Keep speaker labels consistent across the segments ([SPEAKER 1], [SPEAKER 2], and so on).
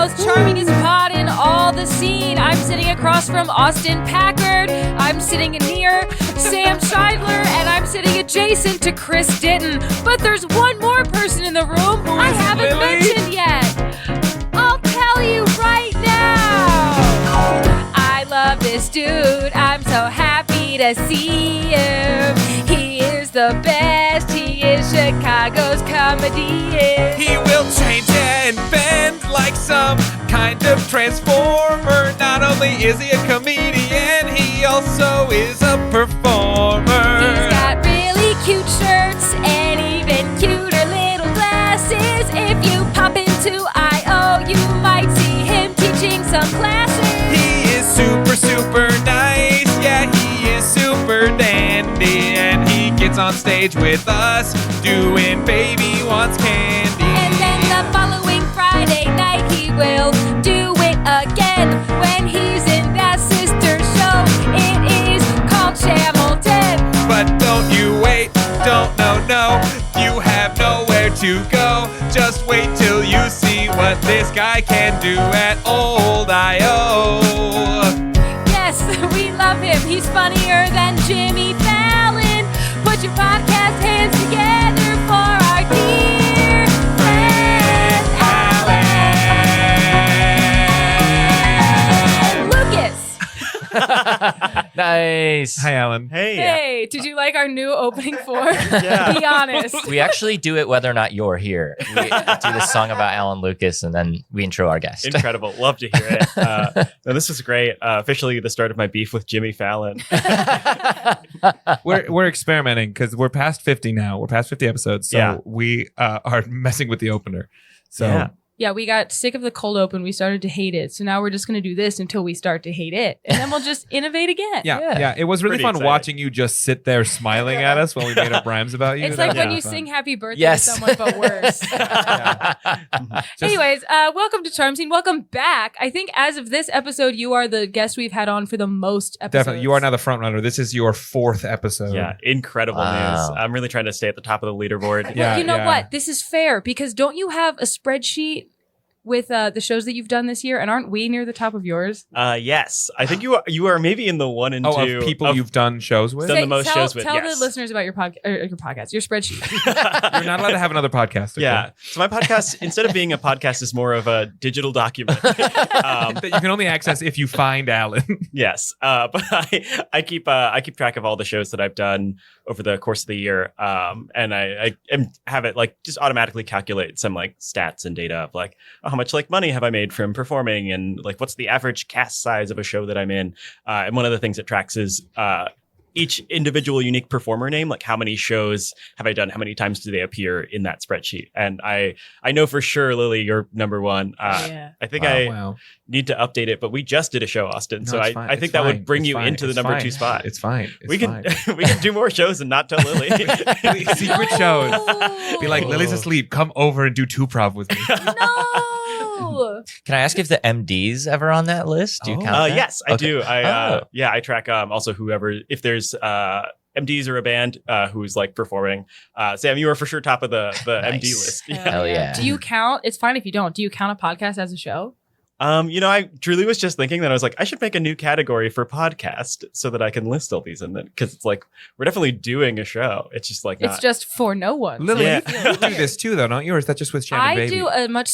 [SPEAKER 1] most charmingest pod in all the scene. I'm sitting across from Austin Packard. I'm sitting near Sam Scheidler, and I'm sitting adjacent to Chris Ditton. But there's one more person in the room who I haven't mentioned yet. I'll tell you right now. I love this dude. I'm so happy to see him. He is the best. He is Chicago's comedian.
[SPEAKER 2] He will change and bend like some kind of transformer. Not only is he a comedian, he also is a performer.
[SPEAKER 1] He's got really cute shirts and even cuter little glasses. If you pop into I.O., you might see him teaching some classes.
[SPEAKER 2] He is super, super nice. Yeah, he is super dandy. And he gets on stage with us doing Baby Wants Candy.
[SPEAKER 1] And then the following Friday night he will do it again when he's in that sister show. It is called Shamilton.
[SPEAKER 2] But don't you wait, don't no, you have nowhere to go. Just wait till you see what this guy can do at Old I.O.
[SPEAKER 1] Yes, we love him. He's funnier than Jimmy Fallon. Put your podcast hands together for our dear friend Alan Lucas.
[SPEAKER 3] Nice.
[SPEAKER 2] Hi, Alan.
[SPEAKER 1] Hey, did you like our new opening for?
[SPEAKER 4] Yeah.
[SPEAKER 1] Be honest.
[SPEAKER 3] We actually do it whether or not you're here. We do this song about Alan Lucas, and then we intro our guest.
[SPEAKER 4] Incredible. Love to hear it. No, this is great. Officially the start of my beef with Jimmy Fallon.
[SPEAKER 2] We're experimenting because we're past 50 now. We're past 50 episodes. So
[SPEAKER 4] Yeah.
[SPEAKER 2] we are messing with the opener. So
[SPEAKER 4] Yeah.
[SPEAKER 1] Yeah, we got sick of the cold open. We started to hate it. So now we're just going to do this until we start to hate it. And then we'll just innovate again.
[SPEAKER 2] yeah. It was really
[SPEAKER 4] Pretty
[SPEAKER 2] fun
[SPEAKER 4] exciting.
[SPEAKER 2] watching you just sit there smiling at us while we made up rhymes about you.
[SPEAKER 1] It's
[SPEAKER 2] That
[SPEAKER 1] like
[SPEAKER 2] was
[SPEAKER 1] when
[SPEAKER 2] really
[SPEAKER 1] you
[SPEAKER 2] fun.
[SPEAKER 1] sing happy birthday
[SPEAKER 3] Yes.
[SPEAKER 1] to someone, but worse.
[SPEAKER 2] Just-
[SPEAKER 1] Anyways, welcome to Charm Scene. Welcome back. I think as of this episode, you are the guest we've had on for the most episodes.
[SPEAKER 2] Definitely. You are now the front runner. This is your 4th episode.
[SPEAKER 4] Yeah, incredible
[SPEAKER 3] Wow.
[SPEAKER 4] news. I'm really trying to stay at the top of the leaderboard.
[SPEAKER 1] Well,
[SPEAKER 2] Yeah,
[SPEAKER 1] you know
[SPEAKER 2] yeah.
[SPEAKER 1] what? This is fair because don't you have a spreadsheet with the shows that you've done this year? And aren't we near the top of yours?
[SPEAKER 4] Yes, I think you are maybe in the 1 and 2
[SPEAKER 2] of people you've done shows with?
[SPEAKER 4] Done the most
[SPEAKER 1] tell,
[SPEAKER 4] shows with,
[SPEAKER 1] Tell
[SPEAKER 4] yes.
[SPEAKER 1] the listeners about your podcast, your spreadsheet.
[SPEAKER 2] You're not allowed to have another podcast. Okay?
[SPEAKER 4] Yeah. So my podcast, instead of being a podcast, is more of a digital document.
[SPEAKER 2] That you can only access if you find Alan.
[SPEAKER 4] Yes, but I keep track of all the shows that I've done over the course of the year, and I have it like just automatically calculate some like stats and data of like how much like money have I made from performing, and like what's the average cast size of a show that I'm in. And one of the things it tracks is each individual unique performer name, like how many shows have I done, how many times do they appear in that spreadsheet. And I know for sure, Lily, you're number one.
[SPEAKER 1] Yeah.
[SPEAKER 4] I think
[SPEAKER 2] Wow.
[SPEAKER 4] need to update it, but we just did a show, Austin.
[SPEAKER 2] No,
[SPEAKER 4] so
[SPEAKER 2] it's
[SPEAKER 4] I
[SPEAKER 2] fine.
[SPEAKER 4] think
[SPEAKER 2] It's
[SPEAKER 4] that
[SPEAKER 2] fine.
[SPEAKER 4] would bring
[SPEAKER 2] It's
[SPEAKER 4] you
[SPEAKER 2] fine.
[SPEAKER 4] into the
[SPEAKER 2] It's
[SPEAKER 4] number
[SPEAKER 2] fine.
[SPEAKER 4] 2 spot.
[SPEAKER 2] It's fine. It's
[SPEAKER 4] we can
[SPEAKER 2] fine.
[SPEAKER 4] we can do more shows and not tell Lily.
[SPEAKER 2] Secret shows. Be like, Lily's asleep. Come over and do 2-prov with me.
[SPEAKER 1] No.
[SPEAKER 3] Can I ask if the MD's ever on that list? Do you
[SPEAKER 2] Oh.
[SPEAKER 3] count that?
[SPEAKER 4] Yes, I
[SPEAKER 3] Okay.
[SPEAKER 4] do. I track also whoever, if there's MDs or a band who's like performing. Sam, you are for sure top of the
[SPEAKER 3] Nice.
[SPEAKER 4] MD list.
[SPEAKER 3] Hell yeah.
[SPEAKER 1] Do you count? It's fine if you don't. Do you count a podcast as a show?
[SPEAKER 4] I truly was just thinking that I was like, I should make a new category for podcast so that I can list all these in it, because it's like we're definitely doing a show. It's just like
[SPEAKER 1] It's
[SPEAKER 4] not.
[SPEAKER 1] just for no one.
[SPEAKER 2] Lily,
[SPEAKER 4] Yeah.
[SPEAKER 2] you do this too, though, don't you? Or is that just with Shannon
[SPEAKER 1] I
[SPEAKER 2] Baby?
[SPEAKER 1] do a much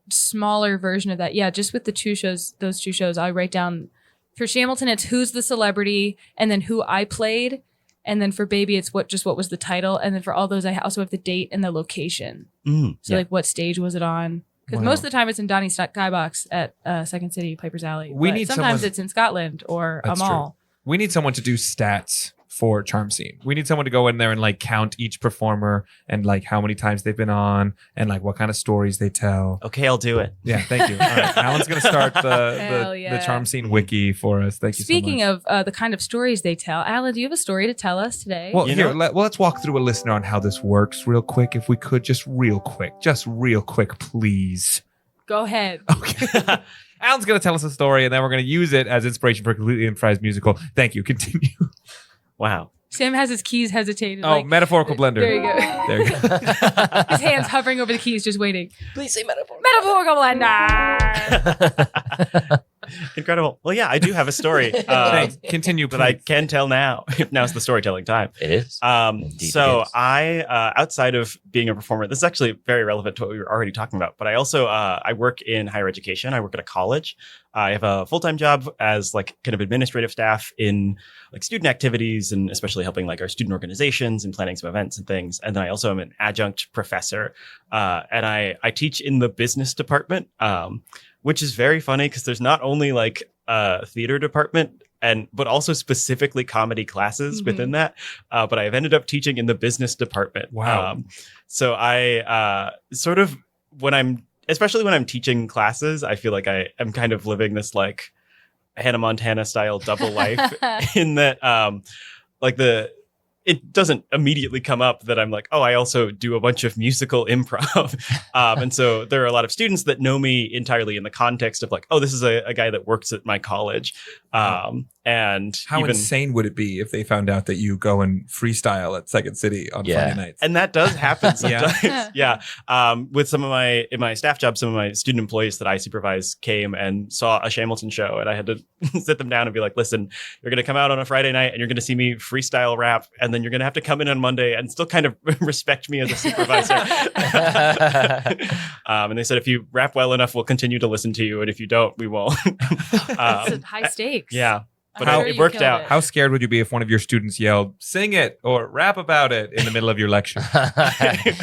[SPEAKER 1] smaller version of that. Yeah, just with the those two shows, I write down for Shamilton, it's who's the celebrity, and then who I played, and then for Baby, it's what was the title, and then for all those, I also have the date and the location.
[SPEAKER 4] Mm,
[SPEAKER 1] So
[SPEAKER 4] yeah.
[SPEAKER 1] like, what stage was it on? Because
[SPEAKER 2] Wow.
[SPEAKER 1] most of the time it's in Donnie Skybox at Second City, Piper's Alley.
[SPEAKER 2] We
[SPEAKER 1] But
[SPEAKER 2] need
[SPEAKER 1] sometimes
[SPEAKER 2] someone-
[SPEAKER 1] it's in Scotland or a
[SPEAKER 2] That's
[SPEAKER 1] mall.
[SPEAKER 2] We need someone to do stats for Charm Scene. We need someone to go in there and like count each performer and like how many times they've been on and like what kind of stories they tell.
[SPEAKER 4] Okay, I'll do it.
[SPEAKER 2] Yeah, thank you. All right, Alan's gonna start
[SPEAKER 1] Hell
[SPEAKER 2] the
[SPEAKER 1] yeah.
[SPEAKER 2] Charm Scene wiki for us. Thank you.
[SPEAKER 1] Speaking
[SPEAKER 2] so much.
[SPEAKER 1] of the kind of stories they tell, Alan, do you have a story to tell us today?
[SPEAKER 2] Well,
[SPEAKER 4] You
[SPEAKER 2] here,
[SPEAKER 4] know-
[SPEAKER 2] let's walk through a listener on how this works real quick. If we could, just real quick, please.
[SPEAKER 1] Go ahead.
[SPEAKER 2] Okay. Alan's going to tell us a story, and then we're going to use it as inspiration for a completely improvised musical. Thank you. Continue.
[SPEAKER 4] Wow.
[SPEAKER 1] Sam has his keys hesitated.
[SPEAKER 5] Oh, metaphorical blender.
[SPEAKER 1] There you go.
[SPEAKER 5] There you go.
[SPEAKER 1] His hands hovering over the keys, just waiting.
[SPEAKER 3] Please say metaphor.
[SPEAKER 1] Metaphorical blender.
[SPEAKER 4] Incredible. Well, yeah, I do have a story
[SPEAKER 5] Thanks. Continue,
[SPEAKER 4] that I
[SPEAKER 5] please.
[SPEAKER 4] can tell now. If now's the storytelling time.
[SPEAKER 3] It is. Indeed
[SPEAKER 4] So
[SPEAKER 3] it is.
[SPEAKER 4] I, outside of being a performer, this is actually very relevant to what we were already talking about. But I also I work in higher education. I work at a college. I have a full-time job as like kind of administrative staff in like student activities and especially helping like our student organizations and planning some events and things. And then I also am an adjunct professor, and I teach in the business department, which is very funny because there's not only like a theater department but also specifically comedy classes
[SPEAKER 1] Mhm.
[SPEAKER 4] within that. But I have ended up teaching in the business department.
[SPEAKER 5] Wow.
[SPEAKER 4] So I sort of especially when I'm teaching classes, I feel like I am kind of living this like Hannah Montana style double life in that it doesn't immediately come up that I'm like, oh, I also do a bunch of musical improv. And so there are a lot of students that know me entirely in the context of like, oh, this is a guy that works at my college. And
[SPEAKER 5] How
[SPEAKER 4] even,
[SPEAKER 5] insane would it be if they found out that you go and freestyle at Second City on
[SPEAKER 3] Yeah.
[SPEAKER 5] Friday nights?
[SPEAKER 4] and that does happen
[SPEAKER 5] Yeah.
[SPEAKER 4] sometimes. Yeah. With in my staff job, some of my student employees that I supervise came and saw a Shamilton show, and I had to sit them down and be like, listen, you're going to come out on a Friday night and you're going to see me freestyle rap, and then you're going to have to come in on Monday and still kind of respect me as a supervisor. And they said, if you rap well enough, we'll continue to listen to you. And if you don't, we won't.
[SPEAKER 1] It's high stakes.
[SPEAKER 4] Yeah. But
[SPEAKER 1] I'm sure
[SPEAKER 4] it
[SPEAKER 1] you
[SPEAKER 4] worked
[SPEAKER 1] killed
[SPEAKER 4] out.
[SPEAKER 1] it.
[SPEAKER 5] How scared would you be if one of your students yelled, "Sing it" or "Rap about it" in the middle of your lecture?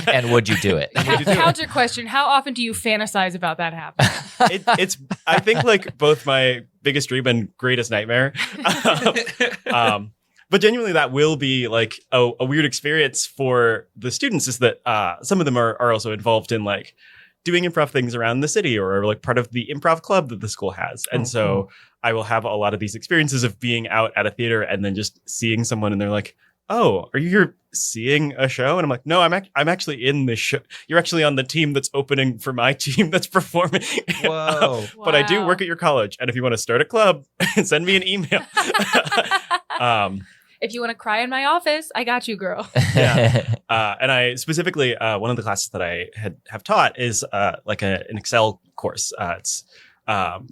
[SPEAKER 3] And would you do it?
[SPEAKER 1] Counter question: how often do you fantasize about that happening?
[SPEAKER 4] It's I think like both my biggest dream and greatest nightmare. But genuinely, that will be like a weird experience for the students. Is that some of them are also involved in like doing improv things around the city or like part of the improv club that the school has, and so I will have a lot of these experiences of being out at a theater and then just seeing someone and they're like, "Oh, are you here seeing a show?" And I'm like, "No, I'm actually in this show. You're actually on the team that's opening for my team that's performing."
[SPEAKER 5] Whoa.
[SPEAKER 4] But I do
[SPEAKER 1] Wow.
[SPEAKER 4] work at your college, and if you want to start a club, send me an email.
[SPEAKER 1] If you want to cry in my office, I got you, girl.
[SPEAKER 4] Yeah. And I specifically, one of the classes that I have taught is like an Excel course. It's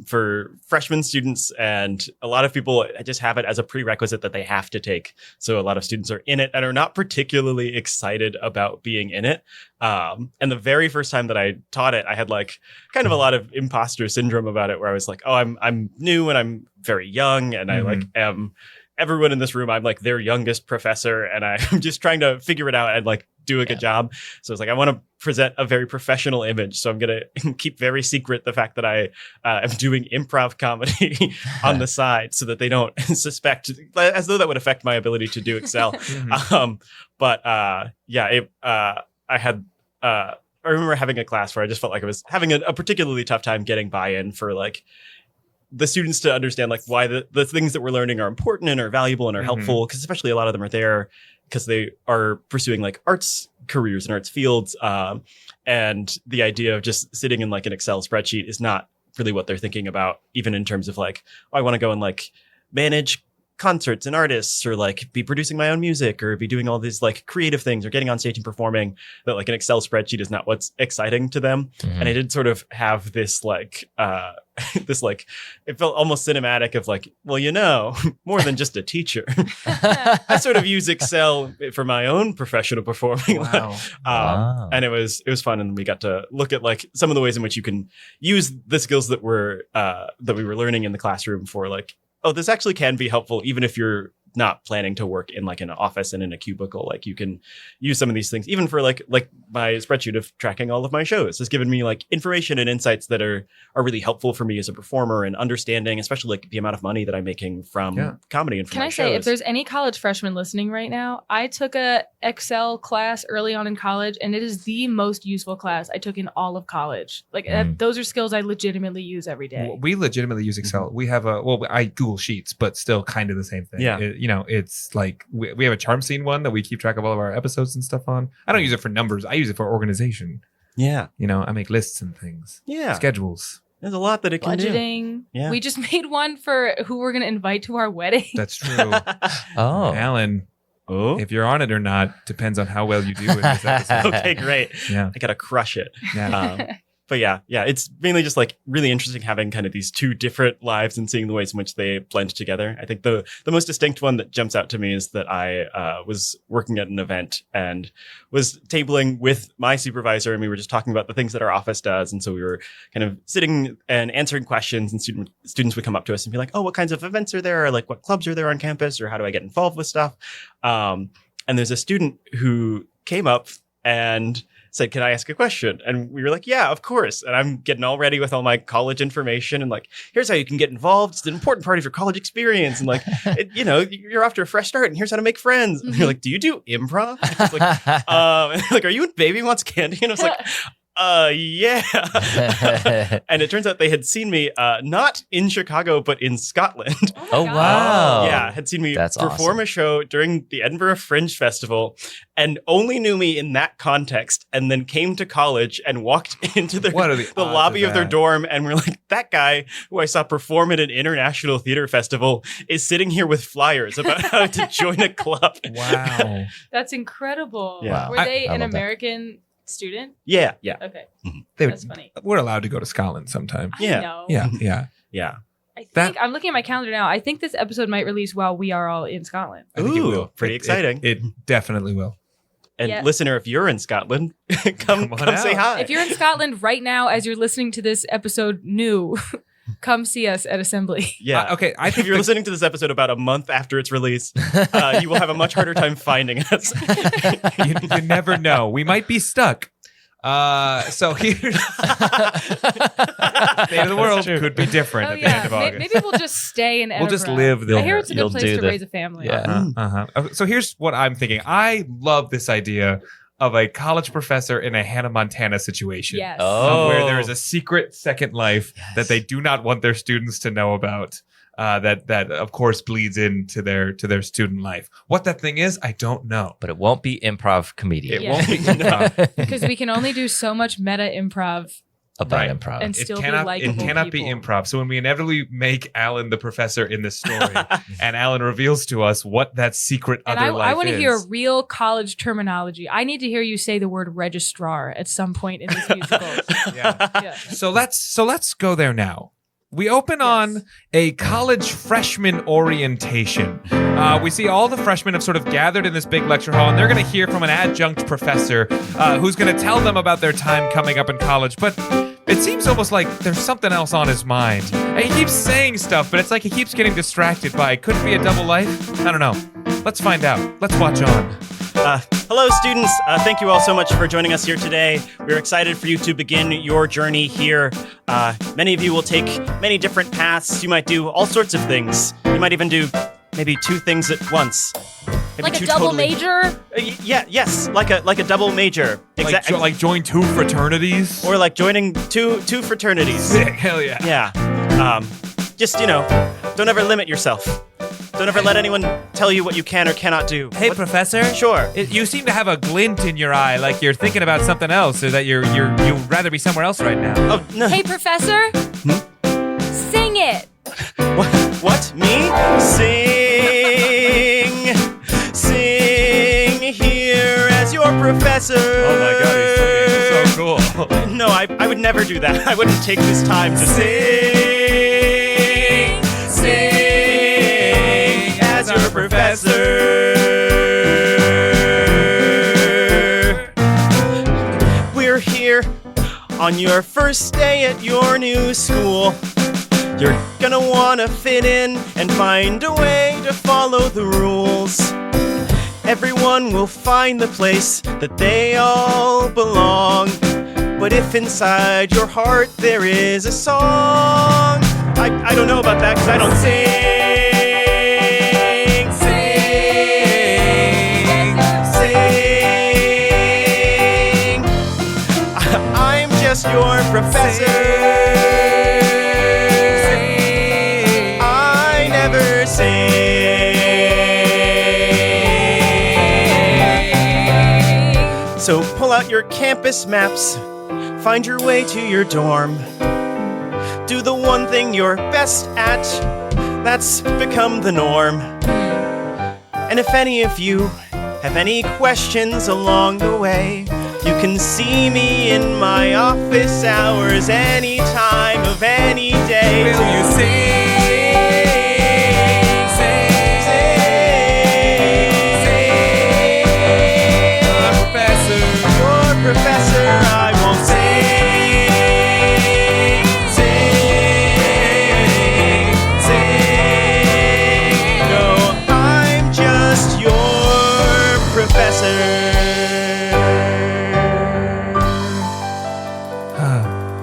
[SPEAKER 4] for freshman students, and a lot of people just have it as a prerequisite that they have to take. So a lot of students are in it and are not particularly excited about being in it. And the very first time that I taught it, I had like kind of a lot of imposter syndrome about it, where I was like, "Oh, I'm new and I'm very young, and I like am." Everyone in this room, I'm like their youngest professor, and I'm just trying to figure it out and like do a good job. So it's like, I want to present a very professional image. So I'm going to keep very secret the fact that I am doing improv comedy on the side so that they don't suspect, as though that would affect my ability to do Excel. I remember having a class where I just felt like I was having a particularly tough time getting buy-in for like the students to understand like why the things that we're learning are important and are valuable and are helpful, because especially a lot of them are there because they are pursuing like arts careers and arts fields. And the idea of just sitting in like an Excel spreadsheet is not really what they're thinking about, even in terms of like, oh, I want to go and like manage concerts and artists, or like be producing my own music, or be doing all these like creative things, or getting on stage and performing. That like an Excel spreadsheet is not what's exciting to them. And I did sort of have this like this like, it felt almost cinematic of like, well, you know, more than just a teacher. I sort of use Excel for my own professional performing.
[SPEAKER 5] Wow.
[SPEAKER 4] And it was fun, and we got to look at like some of the ways in which you can use the skills that we were learning in the classroom for like, oh, this actually can be helpful even if you're not planning to work in like an office and in a cubicle. Like you can use some of these things, even for like my spreadsheet of tracking all of my shows has given me like information and insights that are really helpful for me as a performer, and understanding, especially like the amount of money that I'm making from comedy and from
[SPEAKER 1] Can
[SPEAKER 4] my
[SPEAKER 1] I say,
[SPEAKER 4] shows.
[SPEAKER 1] if there's any college freshmen listening right now, I took a Excel class early on in college, and it is the most useful class I took in all of college. Like those are skills I legitimately use every day.
[SPEAKER 5] We legitimately use Excel. We have I Google Sheets, but still kind of the same thing.
[SPEAKER 4] Yeah.
[SPEAKER 5] It's like we have a charm scene one that we keep track of all of our episodes and stuff on. I don't use it for numbers. I use it for organization.
[SPEAKER 4] Yeah.
[SPEAKER 5] I make lists and things.
[SPEAKER 4] Yeah.
[SPEAKER 5] Schedules.
[SPEAKER 4] There's a lot that it can do.
[SPEAKER 1] Budgeting.
[SPEAKER 4] Yeah.
[SPEAKER 1] We just made one for who we're going to invite to our wedding.
[SPEAKER 5] That's true.
[SPEAKER 3] Oh.
[SPEAKER 5] Alan.
[SPEAKER 4] Oh.
[SPEAKER 5] If you're on it or not depends on how well you do in this episode.
[SPEAKER 4] Okay, great.
[SPEAKER 5] Yeah.
[SPEAKER 4] I gotta crush it.
[SPEAKER 5] Yeah.
[SPEAKER 4] But yeah, it's mainly just like really interesting having kind of these two different lives and seeing the ways in which they blend together. I think the most distinct one that jumps out to me is that I was working at an event and was tabling with my supervisor, and we were just talking about the things that our office does. And so we were kind of sitting and answering questions, and students would come up to us and be like, "Oh, what kinds of events are there? Or like what clubs are there on campus? Or how do I get involved with stuff?" And there's a student who came up and said, "Can I ask a question?" And we were like, "Yeah, of course." And I'm getting all ready with all my college information and like, here's how you can get involved. It's an important part of your college experience. And like, you're off to a fresh start and here's how to make friends. And you're like, "Do you do improv?" And I was like, like, "Are you in Baby Wants Candy?" And I was like, yeah. And it turns out they had seen me not in Chicago, but in Scotland.
[SPEAKER 3] Oh, wow.
[SPEAKER 4] Yeah, had seen me
[SPEAKER 3] That's
[SPEAKER 4] perform
[SPEAKER 3] awesome.
[SPEAKER 4] a show during the Edinburgh Fringe Festival and only knew me in that context, and then came to college and walked into
[SPEAKER 5] What are the
[SPEAKER 4] the
[SPEAKER 5] odds
[SPEAKER 4] lobby
[SPEAKER 5] of
[SPEAKER 4] of their
[SPEAKER 5] that?
[SPEAKER 4] dorm, and we're like, "That guy who I saw perform at an international theater festival is sitting here with flyers about how to join a club."
[SPEAKER 5] Wow.
[SPEAKER 1] That's incredible.
[SPEAKER 4] Yeah.
[SPEAKER 1] Were they
[SPEAKER 3] I
[SPEAKER 1] an
[SPEAKER 3] love that.
[SPEAKER 1] American student?
[SPEAKER 4] Yeah.
[SPEAKER 1] Okay.
[SPEAKER 5] They-
[SPEAKER 1] That's funny.
[SPEAKER 5] We're allowed to go to Scotland sometime.
[SPEAKER 4] Yeah.
[SPEAKER 1] I know.
[SPEAKER 5] Yeah.
[SPEAKER 4] Yeah.
[SPEAKER 1] I think
[SPEAKER 5] That-
[SPEAKER 1] I'm looking at my calendar now. I think this episode might release while we are all in Scotland.
[SPEAKER 5] I think it
[SPEAKER 4] Ooh,
[SPEAKER 5] will.
[SPEAKER 4] pretty exciting.
[SPEAKER 5] It definitely will.
[SPEAKER 4] And
[SPEAKER 1] Yeah.
[SPEAKER 4] listener, if you're in Scotland, come
[SPEAKER 5] on
[SPEAKER 4] say
[SPEAKER 5] out.
[SPEAKER 4] hi.
[SPEAKER 1] If you're in Scotland right now, as you're listening to this episode new, come see us at Assembly.
[SPEAKER 4] yeah.
[SPEAKER 5] Okay. I
[SPEAKER 4] If
[SPEAKER 5] think
[SPEAKER 4] you're listening to this episode about a month after its release, you will have a much harder time finding us.
[SPEAKER 5] you never know. We might be stuck. So here's the state of the world could be different
[SPEAKER 1] Oh
[SPEAKER 5] at the end
[SPEAKER 1] yeah,
[SPEAKER 5] of August.
[SPEAKER 1] maybe we'll just stay in.
[SPEAKER 5] We'll just
[SPEAKER 1] Edinburgh.
[SPEAKER 5] live there.
[SPEAKER 1] I hear it's a
[SPEAKER 3] You'll
[SPEAKER 1] good place
[SPEAKER 3] do
[SPEAKER 1] to
[SPEAKER 3] the-
[SPEAKER 1] raise a family.
[SPEAKER 3] Yeah.
[SPEAKER 5] So here's what I'm thinking. I love this idea of a college professor in a Hannah Montana situation.
[SPEAKER 1] Yes.
[SPEAKER 3] Oh.
[SPEAKER 5] Where there is a secret second life that they do not want their students to know about. That of course bleeds into their student life. What that thing is, I don't know.
[SPEAKER 3] But it won't be improv comedian.
[SPEAKER 5] It
[SPEAKER 1] Yeah.
[SPEAKER 5] won't be enough.
[SPEAKER 1] Because we can only do so much meta improv
[SPEAKER 3] about
[SPEAKER 5] Right.
[SPEAKER 3] improv.
[SPEAKER 1] and
[SPEAKER 5] It
[SPEAKER 1] still be
[SPEAKER 5] cannot
[SPEAKER 1] likable.
[SPEAKER 5] be
[SPEAKER 1] people.
[SPEAKER 5] improv. So when we inevitably make Alan the professor in this story, and Alan reveals to us what that secret
[SPEAKER 1] And
[SPEAKER 5] other life
[SPEAKER 1] I want to
[SPEAKER 5] is,
[SPEAKER 1] hear real college terminology. I need to hear you say the word registrar at some point in this musical.
[SPEAKER 5] yeah.
[SPEAKER 1] Yeah.
[SPEAKER 5] So let's go there now. We open on a college freshman orientation. We see all the freshmen have sort of gathered in this big lecture hall, and they're going to hear from an adjunct professor who's going to tell them about their time coming up in college. But it seems almost like there's something else on his mind. And he keeps saying stuff, but it's like he keeps getting distracted by it. Could it be a double life? I don't know. Let's find out. Let's watch on.
[SPEAKER 4] Hello, students. Thank you all so much for joining us here today. We're excited for you to begin your journey here. Many of you will take many different paths. You might do all sorts of things. You might even do maybe two things at once. Maybe
[SPEAKER 1] Like a
[SPEAKER 4] two
[SPEAKER 1] double
[SPEAKER 4] totally-
[SPEAKER 1] major?
[SPEAKER 4] Yes, like a double major. Exactly.
[SPEAKER 5] Like join two fraternities?
[SPEAKER 4] Or like joining two fraternities.
[SPEAKER 5] Sick. Hell yeah.
[SPEAKER 4] Yeah. Just, don't ever limit yourself. Don't ever let anyone tell you what you can or cannot do.
[SPEAKER 5] Hey, professor.
[SPEAKER 4] Sure.
[SPEAKER 5] You seem to have a glint in your eye, like you're thinking about something else, or that you'd rather be somewhere else right now.
[SPEAKER 4] Oh, no.
[SPEAKER 1] Hey, professor? Sing it.
[SPEAKER 4] What? Me? Sing here as your professor.
[SPEAKER 5] Oh my god, he's singing. So cool.
[SPEAKER 4] No, I would never do that. I wouldn't take this time to sing as your professor. We're here on your first day at your new school. You're gonna wanna fit in and find a way to follow the rules. Everyone will find the place that they all belong. But if inside your heart there is a song, I don't know about that because I don't sing. I'm just your professor. I never sing. So pull out your campus maps, find your way to your dorm. Do the one thing you're best at, that's become the norm. And if any of you have any questions along the way, you can see me in my office hours any time of any day.
[SPEAKER 5] Will you sing?
[SPEAKER 4] Professor, I won't sing. No, I'm just your professor.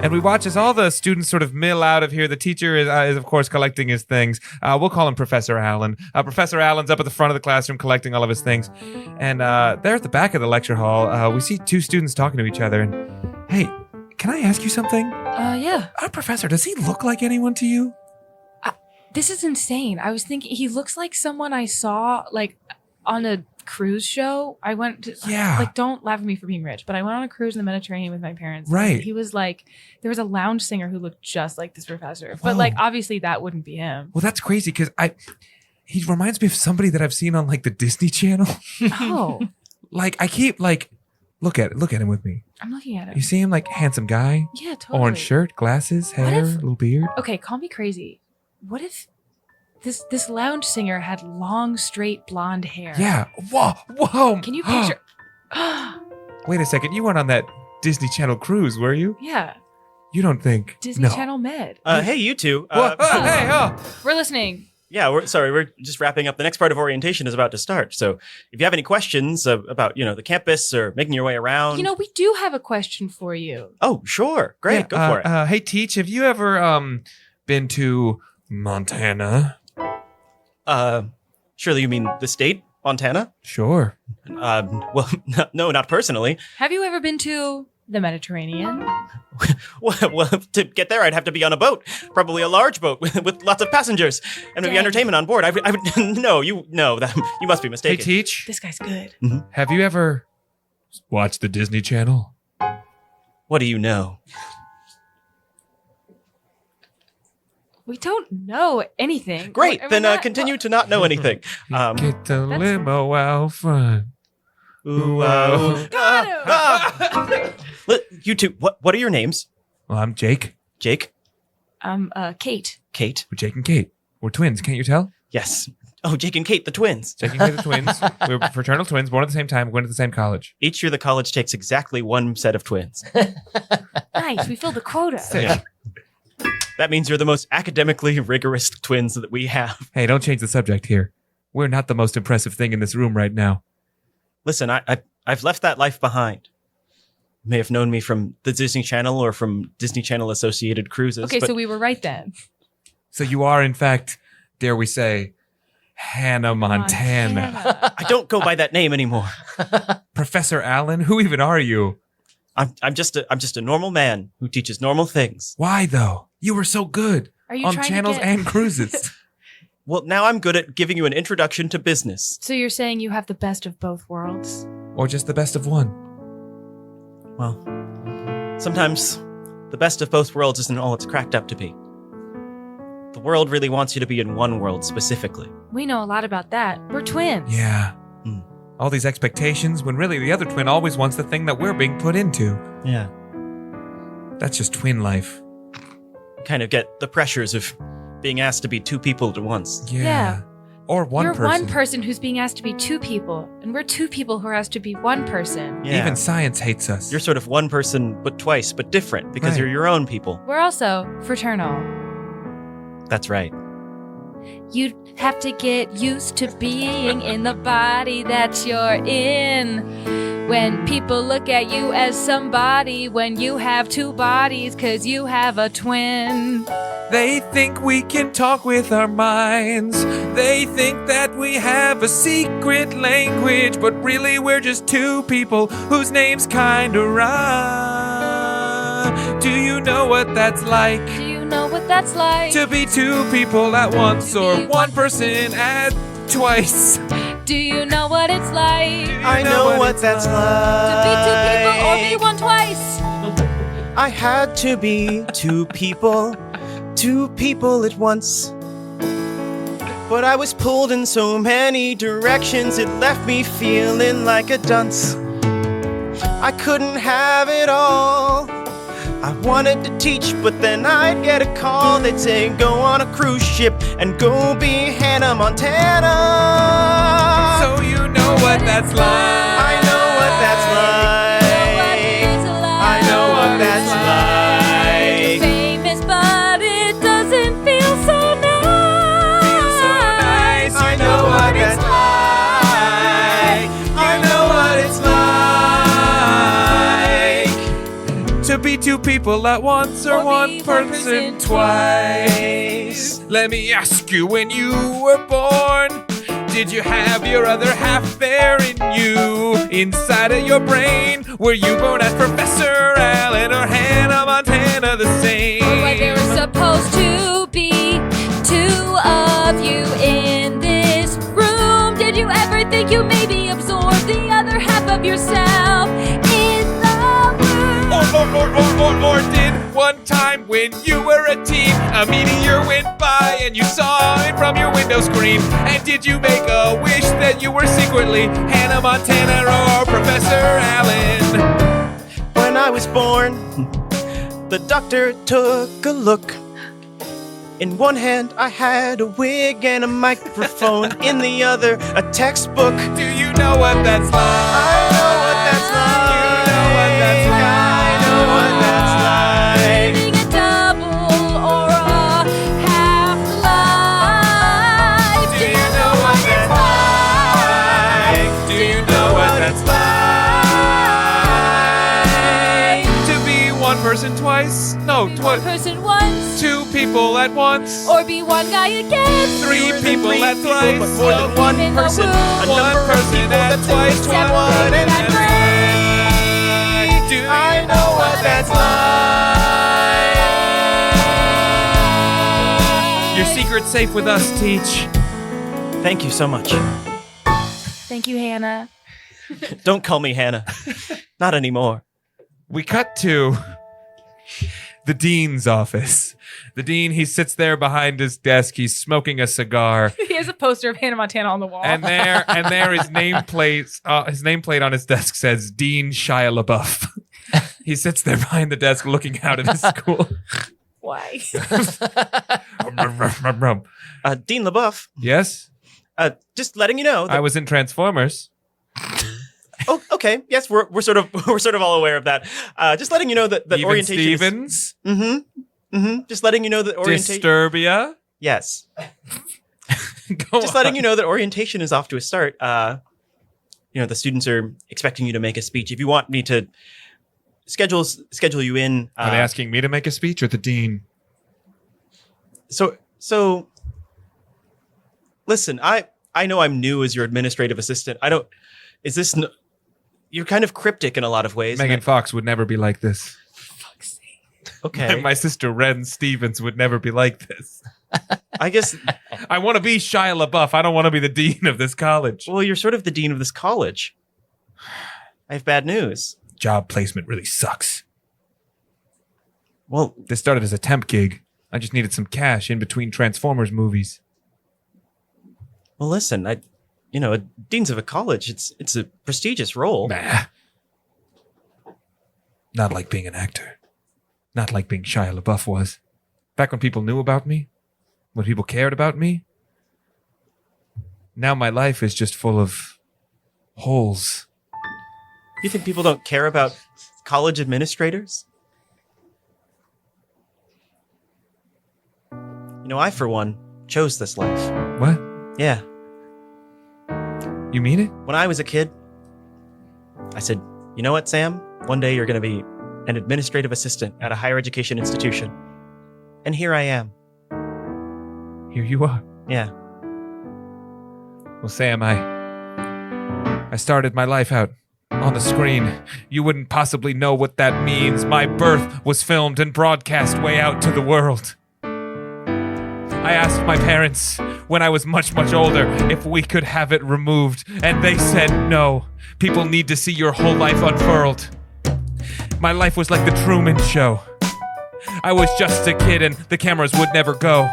[SPEAKER 5] And we watch as all the students sort of mill out of here. The teacher is of course, collecting his things. We'll call him Professor Allen. Professor Allen's up at the front of the classroom collecting all of his things. And there at the back of the lecture hall, we see two students talking to each other. And hey, can I ask you something?
[SPEAKER 1] Yeah.
[SPEAKER 5] Our professor, does he look like anyone to you?
[SPEAKER 1] This is insane. I was thinking he looks like someone I saw like on a cruise show. I went to,
[SPEAKER 5] Yeah.
[SPEAKER 1] like, don't laugh at me for being rich, but I went on a cruise in the Mediterranean with my parents.
[SPEAKER 5] Right.
[SPEAKER 1] He was like, there was a lounge singer who looked just like this professor,
[SPEAKER 5] Whoa.
[SPEAKER 1] but like, obviously that wouldn't be him.
[SPEAKER 5] Well, that's crazy because he reminds me of somebody that I've seen on like the Disney Channel.
[SPEAKER 1] Oh,
[SPEAKER 5] Like I keep like, look at him with me.
[SPEAKER 1] I'm looking at
[SPEAKER 5] You
[SPEAKER 1] him.
[SPEAKER 5] see him like handsome guy,
[SPEAKER 1] Yeah, totally.
[SPEAKER 5] orange shirt, glasses, hair,
[SPEAKER 1] if-
[SPEAKER 5] little beard.
[SPEAKER 1] Okay, call me crazy. What if this lounge singer had long, straight blonde hair?
[SPEAKER 5] Yeah. Whoa.
[SPEAKER 1] Can you picture?
[SPEAKER 5] Wait a second. You weren't on that Disney Channel cruise, were you?
[SPEAKER 1] Yeah,
[SPEAKER 5] You don't think
[SPEAKER 1] Disney
[SPEAKER 5] no.
[SPEAKER 1] Channel Med.
[SPEAKER 4] Hey, you two.
[SPEAKER 5] Whoa, hey, oh.
[SPEAKER 1] We're listening.
[SPEAKER 4] Yeah, we're just wrapping up. The next part of orientation is about to start. So if you have any questions about, the campus or making your way around.
[SPEAKER 1] We do have a question for you.
[SPEAKER 4] Oh, sure. Great.
[SPEAKER 5] Yeah,
[SPEAKER 4] Go for it.
[SPEAKER 5] Hey, Teach, have you ever been to Montana?
[SPEAKER 4] Surely you mean the state, Montana?
[SPEAKER 5] Sure.
[SPEAKER 4] Well, no, not personally.
[SPEAKER 1] Have you ever been to the Mediterranean?
[SPEAKER 4] Well, to get there, I'd have to be on a boat, probably a large boat with lots of passengers, and maybe
[SPEAKER 1] Dang.
[SPEAKER 4] entertainment on board. I would no, you must be
[SPEAKER 5] Hey,
[SPEAKER 4] mistaken.
[SPEAKER 5] Teach,
[SPEAKER 1] This guy's good.
[SPEAKER 5] have you ever watched the Disney Channel?
[SPEAKER 4] What do you know?
[SPEAKER 1] We don't know anything.
[SPEAKER 4] Great,
[SPEAKER 1] We're
[SPEAKER 4] then
[SPEAKER 1] not-
[SPEAKER 4] continue to not know anything.
[SPEAKER 5] Get the limo out front.
[SPEAKER 4] Ooh,
[SPEAKER 1] Got him!
[SPEAKER 4] you two, what are your names?
[SPEAKER 5] Well, I'm Jake.
[SPEAKER 4] Jake,
[SPEAKER 1] Kate.
[SPEAKER 4] Kate.
[SPEAKER 5] We're Jake and Kate. We're twins. Can't you tell?
[SPEAKER 4] Yes. Oh, Jake and Kate, the twins.
[SPEAKER 5] Jake and Kate are twins. We're fraternal twins, born at the same time, going to the same college.
[SPEAKER 4] Each year, the college takes exactly one set of twins.
[SPEAKER 1] Nice. We filled the quota.
[SPEAKER 4] Yeah. That means you're the most academically rigorous twins that we have.
[SPEAKER 5] Hey, don't change the subject here. We're not the most impressive thing in this room right now.
[SPEAKER 4] Listen, I've left that life behind. You may have known me from the Disney Channel or from Disney Channel associated cruises.
[SPEAKER 1] Okay,
[SPEAKER 4] but
[SPEAKER 1] so we were right then.
[SPEAKER 5] So you are, in fact, dare we say, Hannah Montana.
[SPEAKER 4] I don't go by that name anymore.
[SPEAKER 5] Professor Allen? Who even are you?
[SPEAKER 4] I'm just a normal man who teaches normal things.
[SPEAKER 5] Why, though? You were so good
[SPEAKER 1] Are you
[SPEAKER 5] on
[SPEAKER 1] trying
[SPEAKER 5] channels
[SPEAKER 1] to get...
[SPEAKER 5] and cruises.
[SPEAKER 4] Well, now I'm good at giving you an introduction to business.
[SPEAKER 1] So you're saying you have the best of both worlds?
[SPEAKER 5] Or just the best of one.
[SPEAKER 4] Well, sometimes the best of both worlds isn't all it's cracked up to be. The world really wants you to be in one world specifically.
[SPEAKER 1] We know a lot about that. We're twins.
[SPEAKER 5] Yeah.
[SPEAKER 4] Hmm.
[SPEAKER 5] All these expectations when really the other twin always wants the thing that we're being put into.
[SPEAKER 4] Yeah.
[SPEAKER 5] That's just twin life.
[SPEAKER 4] Kind of get the pressures of being asked to be two people at once.
[SPEAKER 1] Yeah.
[SPEAKER 5] Or one
[SPEAKER 1] You're
[SPEAKER 5] person.
[SPEAKER 1] one person who's being asked to be two people, and we're two people who are asked to be one person.
[SPEAKER 4] Yeah.
[SPEAKER 5] Even science hates us.
[SPEAKER 4] You're sort of one person, but twice, but different, because
[SPEAKER 5] Right.
[SPEAKER 4] you're your own people.
[SPEAKER 1] We're also fraternal.
[SPEAKER 4] That's right.
[SPEAKER 1] You'd have to get used to being in the body that you're in. When people look at you as somebody, when you have two bodies, 'cause you have a twin.
[SPEAKER 5] They think we can talk with our minds. They think that we have a secret language, but really we're just two people whose names kinda rhyme. Do you know what that's like?
[SPEAKER 1] Do you know what that's like?
[SPEAKER 5] To be two people at once
[SPEAKER 1] To
[SPEAKER 5] or
[SPEAKER 1] be
[SPEAKER 5] one person at twice.
[SPEAKER 1] Do you know what it's like?
[SPEAKER 4] I know what that's
[SPEAKER 1] To
[SPEAKER 4] like.
[SPEAKER 1] be two people or be one twice?
[SPEAKER 4] I had to be two people at once.
[SPEAKER 6] But I was pulled in so many directions, it left me feeling like a dunce. I couldn't have it all. I wanted to teach, but then I'd get a call. They'd say, go on a cruise ship and go be Hannah Montana.
[SPEAKER 5] So you know what that's like.
[SPEAKER 6] I know what that's like. I know what that's like.
[SPEAKER 1] Famous, but it doesn't feel so nice.
[SPEAKER 6] I know what that's like. I know what it's like.
[SPEAKER 5] To be two people at once or
[SPEAKER 1] Or
[SPEAKER 5] one
[SPEAKER 1] be one
[SPEAKER 5] person
[SPEAKER 1] person
[SPEAKER 5] twice. Let me ask you, when you were born, did you have your other half there in you? Inside of your brain? Were you born as Professor Allen or Hannah Montana the same?
[SPEAKER 1] Or why there were supposed to be two of you in this room? Did you ever think you maybe absorbed the other half of yourself in the room?
[SPEAKER 5] Or did one time when you were a teen, a meteor went by and you saw it from your window screen? And did you make a wish that you were secretly Hannah Montana or Professor Allen?
[SPEAKER 6] When I was born, the doctor took a look. In one hand, I had a wig and a microphone. In the other, a textbook.
[SPEAKER 5] Do you know what that's like?
[SPEAKER 6] I know what that's like.
[SPEAKER 5] You know what that's like.
[SPEAKER 6] I know what that's like.
[SPEAKER 1] Living a double or a half life.
[SPEAKER 5] Do you know what that's like? Do you know what that's like? To be one person twice? No,
[SPEAKER 1] One person once,
[SPEAKER 5] two people at once.
[SPEAKER 1] or be one guy again.
[SPEAKER 5] Three
[SPEAKER 6] Fewer than
[SPEAKER 5] people
[SPEAKER 6] three
[SPEAKER 5] at
[SPEAKER 6] people,
[SPEAKER 5] twice.
[SPEAKER 6] but more than one
[SPEAKER 1] in the
[SPEAKER 6] person.
[SPEAKER 1] womb.
[SPEAKER 6] A
[SPEAKER 5] One
[SPEAKER 6] number of
[SPEAKER 5] person
[SPEAKER 6] people
[SPEAKER 5] at
[SPEAKER 6] that's
[SPEAKER 5] twice,
[SPEAKER 6] twice,
[SPEAKER 1] separate
[SPEAKER 6] one
[SPEAKER 1] in
[SPEAKER 6] and
[SPEAKER 1] that
[SPEAKER 6] three.
[SPEAKER 5] Do you
[SPEAKER 6] I know what that's like.
[SPEAKER 5] Your secret's safe with us, Teach.
[SPEAKER 6] Thank you so much.
[SPEAKER 1] Thank you, Hannah.
[SPEAKER 6] Don't call me Hannah. Not anymore.
[SPEAKER 5] We cut to the dean's office. The dean, he sits there behind his desk. He's smoking a cigar,
[SPEAKER 7] He has a poster of Hannah Montana on the wall.
[SPEAKER 5] and there his nameplate on his desk says Dean Shia LaBeouf. He sits there behind the desk, looking out at his school.
[SPEAKER 7] Why?
[SPEAKER 6] Dean LaBeouf,
[SPEAKER 5] Yes,
[SPEAKER 6] just letting you know.
[SPEAKER 5] I was in Transformers.
[SPEAKER 6] Oh, okay. Yes, we're sort of all aware of that. Just letting you know that
[SPEAKER 5] Even
[SPEAKER 6] orientation.
[SPEAKER 5] Stevens,
[SPEAKER 6] Just letting you know that orientation.
[SPEAKER 5] Disturbia.
[SPEAKER 6] Yes.
[SPEAKER 5] Go
[SPEAKER 6] Just
[SPEAKER 5] on.
[SPEAKER 6] letting you know that orientation is off to a start. The students are expecting you to make a speech. If you want me to schedule you in,
[SPEAKER 5] Are they asking me to make a speech or the dean?
[SPEAKER 6] So listen, I know I'm new as your administrative assistant. You're kind of cryptic in a lot of ways.
[SPEAKER 5] Megan Fox would never be like this.
[SPEAKER 6] Okay.
[SPEAKER 5] My sister Ren Stevens would never be like this.
[SPEAKER 6] I guess,
[SPEAKER 5] I want to be Shia LaBeouf. I don't want to be the dean of this college.
[SPEAKER 6] well, you're sort of the dean of this college. I have bad news.
[SPEAKER 5] Job placement really sucks.
[SPEAKER 6] Well,
[SPEAKER 5] This started as a temp gig. I just needed some cash in between Transformers movies.
[SPEAKER 6] listen, deans of a college, it's a prestigious role.
[SPEAKER 5] Nah. Not like being an actor. Not like being Shia LaBeouf was. Back when people knew about me. When people cared about me. Now my life is just full of holes.
[SPEAKER 6] You think people don't care about college administrators? I, for one, chose this life.
[SPEAKER 5] What?
[SPEAKER 6] Yeah.
[SPEAKER 5] You mean it?
[SPEAKER 6] When I was a kid, I said, you know what, Sam? One day you're going to be an administrative assistant at a higher education institution. And here I am.
[SPEAKER 5] Here you are.
[SPEAKER 6] Yeah.
[SPEAKER 5] Well, Sam, I started my life out on the screen. You wouldn't possibly know what that means. My birth was filmed and broadcast way out to the world. I asked my parents when I was much, much older if we could have it removed, and they said no. People need to see your whole life unfurled. My life was like the Truman Show. I was just a kid and the cameras would never go.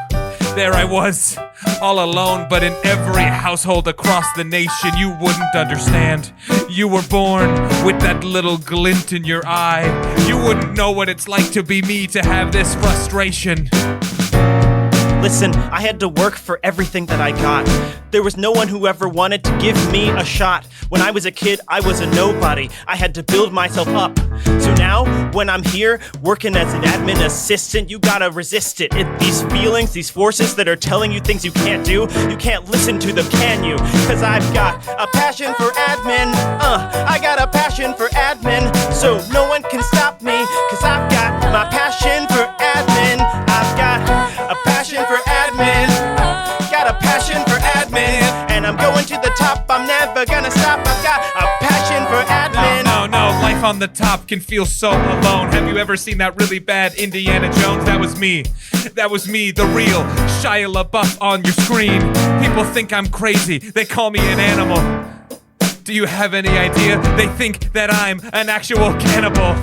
[SPEAKER 5] There I was, all alone, but in every household across the nation, you wouldn't understand. You were born with that little glint in your eye. You wouldn't know what it's like to be me, to have this frustration.
[SPEAKER 6] Listen, I had to work for everything that I got. There was no one who ever wanted to give me a shot. When I was a kid, I was a nobody. I had to build myself up. So now, when I'm here, working as an admin assistant, you gotta resist it. These feelings, these forces that are telling you things you can't do, you can't listen to them, can you? Cause I've got a passion for admin. I got a passion for admin. So no one can stop me, cause I've got my passion for admin. I've got a passion for admin. Got a passion for admin. And I'm going to the top, I'm never gonna stop. I've got a passion for admin.
[SPEAKER 5] No, life on the top can feel so alone. Have you ever seen that really bad Indiana Jones? That was me, the real Shia LaBeouf on your screen. People think I'm crazy, they call me an animal. Do you have any idea? They think that I'm an actual cannibal.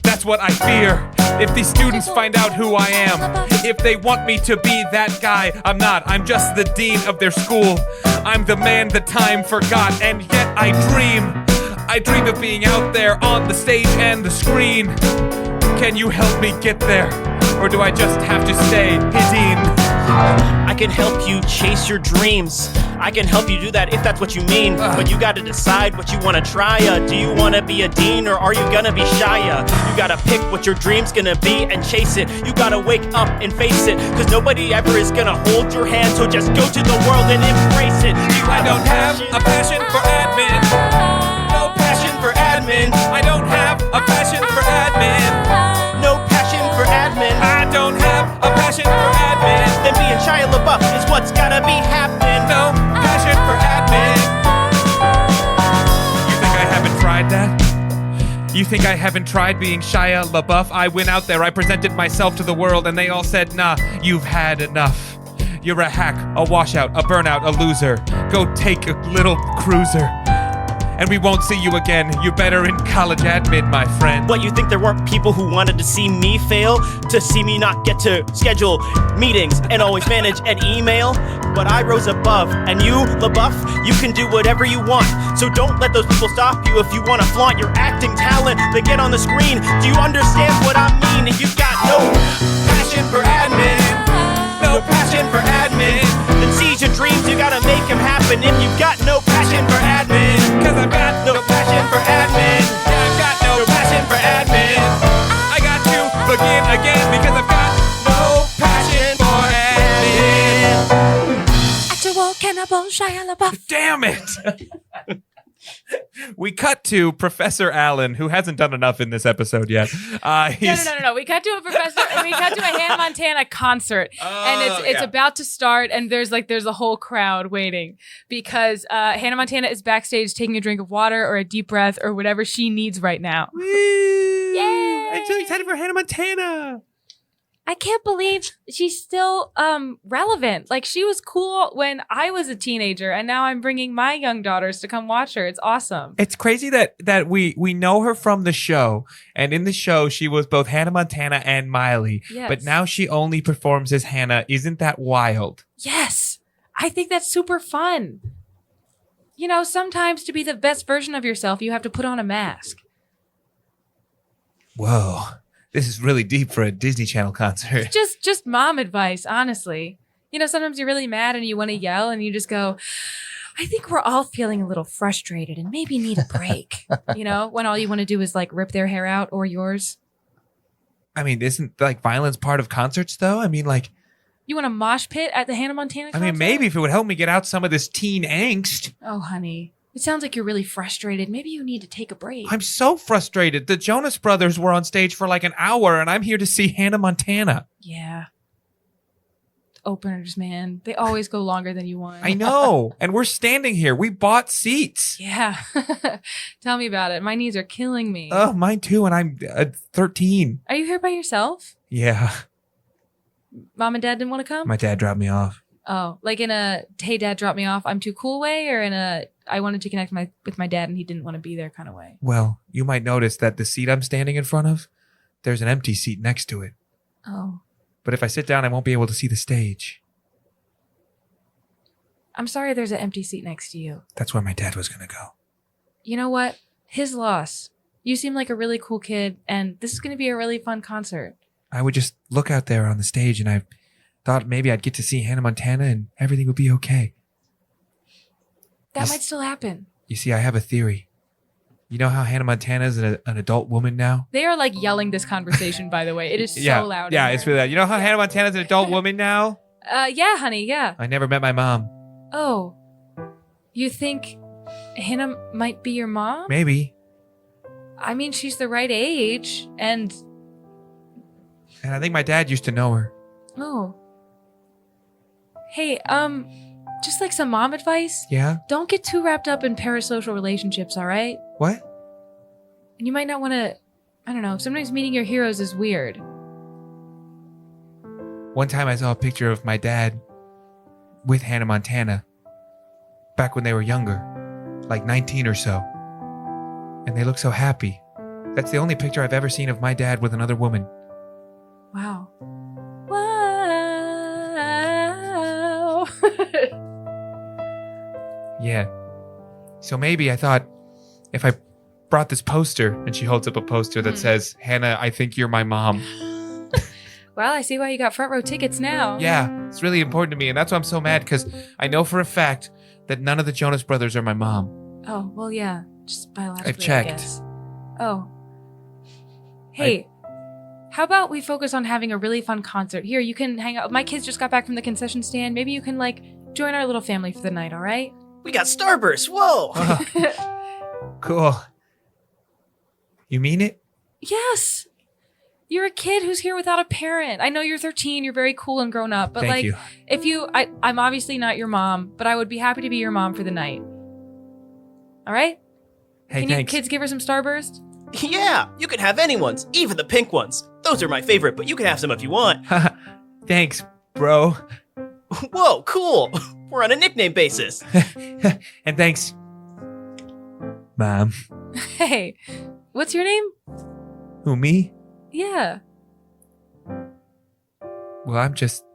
[SPEAKER 5] That's what I fear. If these students find out who I am, if they want me to be that guy, I'm not. I'm just the dean of their school. I'm the man the time forgot, and yet I dream. I dream of being out there on the stage and the screen. Can you help me get there? Or do I just have to stay hidden?
[SPEAKER 6] I can help you chase your dreams. I can help you do that if that's what you mean. But you gotta decide what you wanna try. Do you wanna be a dean or are you gonna be Shia? You gotta pick what your dream's gonna be and chase it. You gotta wake up and face it. Cause nobody ever is gonna hold your hand. So just go to the world and embrace it.
[SPEAKER 5] I don't have a passion for admin.
[SPEAKER 6] No passion for admin.
[SPEAKER 5] I don't have a passion for admin.
[SPEAKER 6] No passion for admin.
[SPEAKER 5] I don't have a passion for admin.
[SPEAKER 6] Then being Shia LaBeouf is what's gotta be happening.
[SPEAKER 5] No passion for admin. You think I haven't tried that? You think I haven't tried being Shia LaBeouf? I went out there, I presented myself to the world, and they all said, nah, you've had enough. You're a hack, a washout, a burnout, a loser. Go take a little cruiser. And we won't see you again. You're better in college admin, my friend.
[SPEAKER 6] What, you think there weren't people who wanted to see me fail? To see me not get to schedule meetings and always manage an email? But I rose above, and you, LaBeouf, you can do whatever you want. So don't let those people stop you if you want to flaunt your acting talent. They get on the screen. Do you understand what I mean? If you've got no passion for admin, no passion for admin, then seize your dreams, you gotta make them happen. If you've got no passion for admin, cause I've got no passion for admin. I've got no passion for admin.
[SPEAKER 5] I got to begin again because I've got no passion for admin.
[SPEAKER 1] Actual cannibal Shia LaBeouf.
[SPEAKER 5] Damn it! We cut to Professor Allen, who hasn't done enough in this episode yet.
[SPEAKER 1] No. We cut to a Hannah Montana concert, and it's about to start, and there's a whole crowd waiting because Hannah Montana is backstage taking a drink of water or a deep breath or whatever she needs right now.
[SPEAKER 5] Woo!
[SPEAKER 1] Yay!
[SPEAKER 5] I'm so excited for Hannah Montana.
[SPEAKER 1] I can't believe she's still relevant. Like, she was cool when I was a teenager, and now I'm bringing my young daughters to come watch her. It's awesome.
[SPEAKER 5] It's crazy that we know her from the show, and in the show she was both Hannah Montana and Miley.
[SPEAKER 1] Yes.
[SPEAKER 5] But now she only performs as Hannah. Isn't that wild?
[SPEAKER 1] Yes, I think that's super fun. You know, sometimes to be the best version of yourself, you have to put on a mask.
[SPEAKER 5] Whoa. This is really deep for a Disney Channel concert.
[SPEAKER 1] Just mom advice, honestly. You know, sometimes you're really mad and you want to yell and you just go, I think we're all feeling a little frustrated and maybe need a break. You know, when all you want to do is like rip their hair out or yours.
[SPEAKER 5] I mean, isn't like violence part of concerts though? I mean, like,
[SPEAKER 1] you want a mosh pit at the Hannah Montana concert?
[SPEAKER 5] I mean, maybe if it would help me get out some of this teen angst.
[SPEAKER 1] Oh, honey. It sounds like you're really frustrated. Maybe you need to take a break.
[SPEAKER 5] I'm so frustrated. The Jonas Brothers were on stage for like an hour and I'm here to see Hannah Montana.
[SPEAKER 1] Yeah. Openers, man. They always go longer than you want.
[SPEAKER 5] I know. And we're standing here. We bought seats.
[SPEAKER 1] Yeah. Tell me about it. My knees are killing me.
[SPEAKER 5] Oh, mine too. And I'm 13.
[SPEAKER 1] Are you here by yourself?
[SPEAKER 5] Yeah.
[SPEAKER 1] Mom and dad didn't want to come?
[SPEAKER 5] My dad dropped me off.
[SPEAKER 1] Oh, like in a, hey, dad, drop me off, I'm too cool way, or in a, I wanted to connect with my dad and he didn't want to be there kind of way?
[SPEAKER 5] Well, you might notice that the seat I'm standing in front of, there's an empty seat next to it.
[SPEAKER 1] Oh.
[SPEAKER 5] But if I sit down, I won't be able to see the stage.
[SPEAKER 1] I'm sorry there's an empty seat next to you.
[SPEAKER 5] That's where my dad was going to go.
[SPEAKER 1] You know what? His loss. You seem like a really cool kid, and this is going to be a really fun concert.
[SPEAKER 5] I would just look out there on the stage and I thought maybe I'd get to see Hannah Montana and everything would be okay.
[SPEAKER 1] That
[SPEAKER 5] Yes.
[SPEAKER 1] might still happen.
[SPEAKER 5] You see, I have a theory. You know how Hannah Montana is an adult woman now?
[SPEAKER 1] They are like yelling this conversation, by the way. It is so
[SPEAKER 5] yeah,
[SPEAKER 1] loud.
[SPEAKER 5] Yeah,
[SPEAKER 1] in
[SPEAKER 5] it's
[SPEAKER 1] here.
[SPEAKER 5] really loud. You know how Hannah Montana's an adult woman now?
[SPEAKER 1] Yeah, honey, yeah.
[SPEAKER 5] I never met my mom.
[SPEAKER 1] Oh. You think Hannah might be your mom?
[SPEAKER 5] Maybe.
[SPEAKER 1] I mean, she's the right age, and
[SPEAKER 5] And I think my dad used to know her.
[SPEAKER 1] oh. Hey, just like some mom advice,
[SPEAKER 5] Yeah?
[SPEAKER 1] don't get too wrapped up in parasocial relationships, all right?
[SPEAKER 5] What?
[SPEAKER 1] And you might not want to, I don't know, sometimes meeting your heroes is weird.
[SPEAKER 5] One time I saw a picture of my dad with Hannah Montana back when they were younger, like 19 or so. And they look so happy. That's the only picture I've ever seen of my dad with another woman.
[SPEAKER 1] Wow. Wow.
[SPEAKER 5] Yeah. So maybe I thought if I brought this poster and she holds up a poster that says, Hannah, I think you're my mom.
[SPEAKER 1] Well, I see why you got front row tickets now.
[SPEAKER 5] Yeah, it's really important to me. And that's why I'm so mad because I know for a fact that none of the Jonas Brothers are my mom.
[SPEAKER 1] Oh, well, yeah. Just biologically,
[SPEAKER 5] I've checked.
[SPEAKER 1] I guess. Oh. Hey, how about we focus on having a really fun concert? Here, you can hang out. My kids just got back from the concession stand. Maybe you can, like, join our little family for the night, all right?
[SPEAKER 6] We got Starburst. Whoa.
[SPEAKER 5] Cool. You mean it?
[SPEAKER 1] Yes. You're a kid who's here without a parent. I know you're 13. You're very cool and grown up. But,
[SPEAKER 5] Thank
[SPEAKER 1] like,
[SPEAKER 5] you.
[SPEAKER 1] if you... I'm obviously not your mom, but I would be happy to be your mom for the night. All right?
[SPEAKER 5] Hey,
[SPEAKER 1] Can
[SPEAKER 5] thanks.
[SPEAKER 1] you kids give her some Starburst?
[SPEAKER 6] Yeah, you can have anyone's, even the pink ones. Those are my favorite, but you can have some if you want.
[SPEAKER 5] Thanks, bro.
[SPEAKER 6] Whoa, cool. We're on a nickname basis.
[SPEAKER 5] And thanks, Mom.
[SPEAKER 1] Hey, what's your name?
[SPEAKER 5] Who, me?
[SPEAKER 1] Yeah.
[SPEAKER 5] Well, I'm just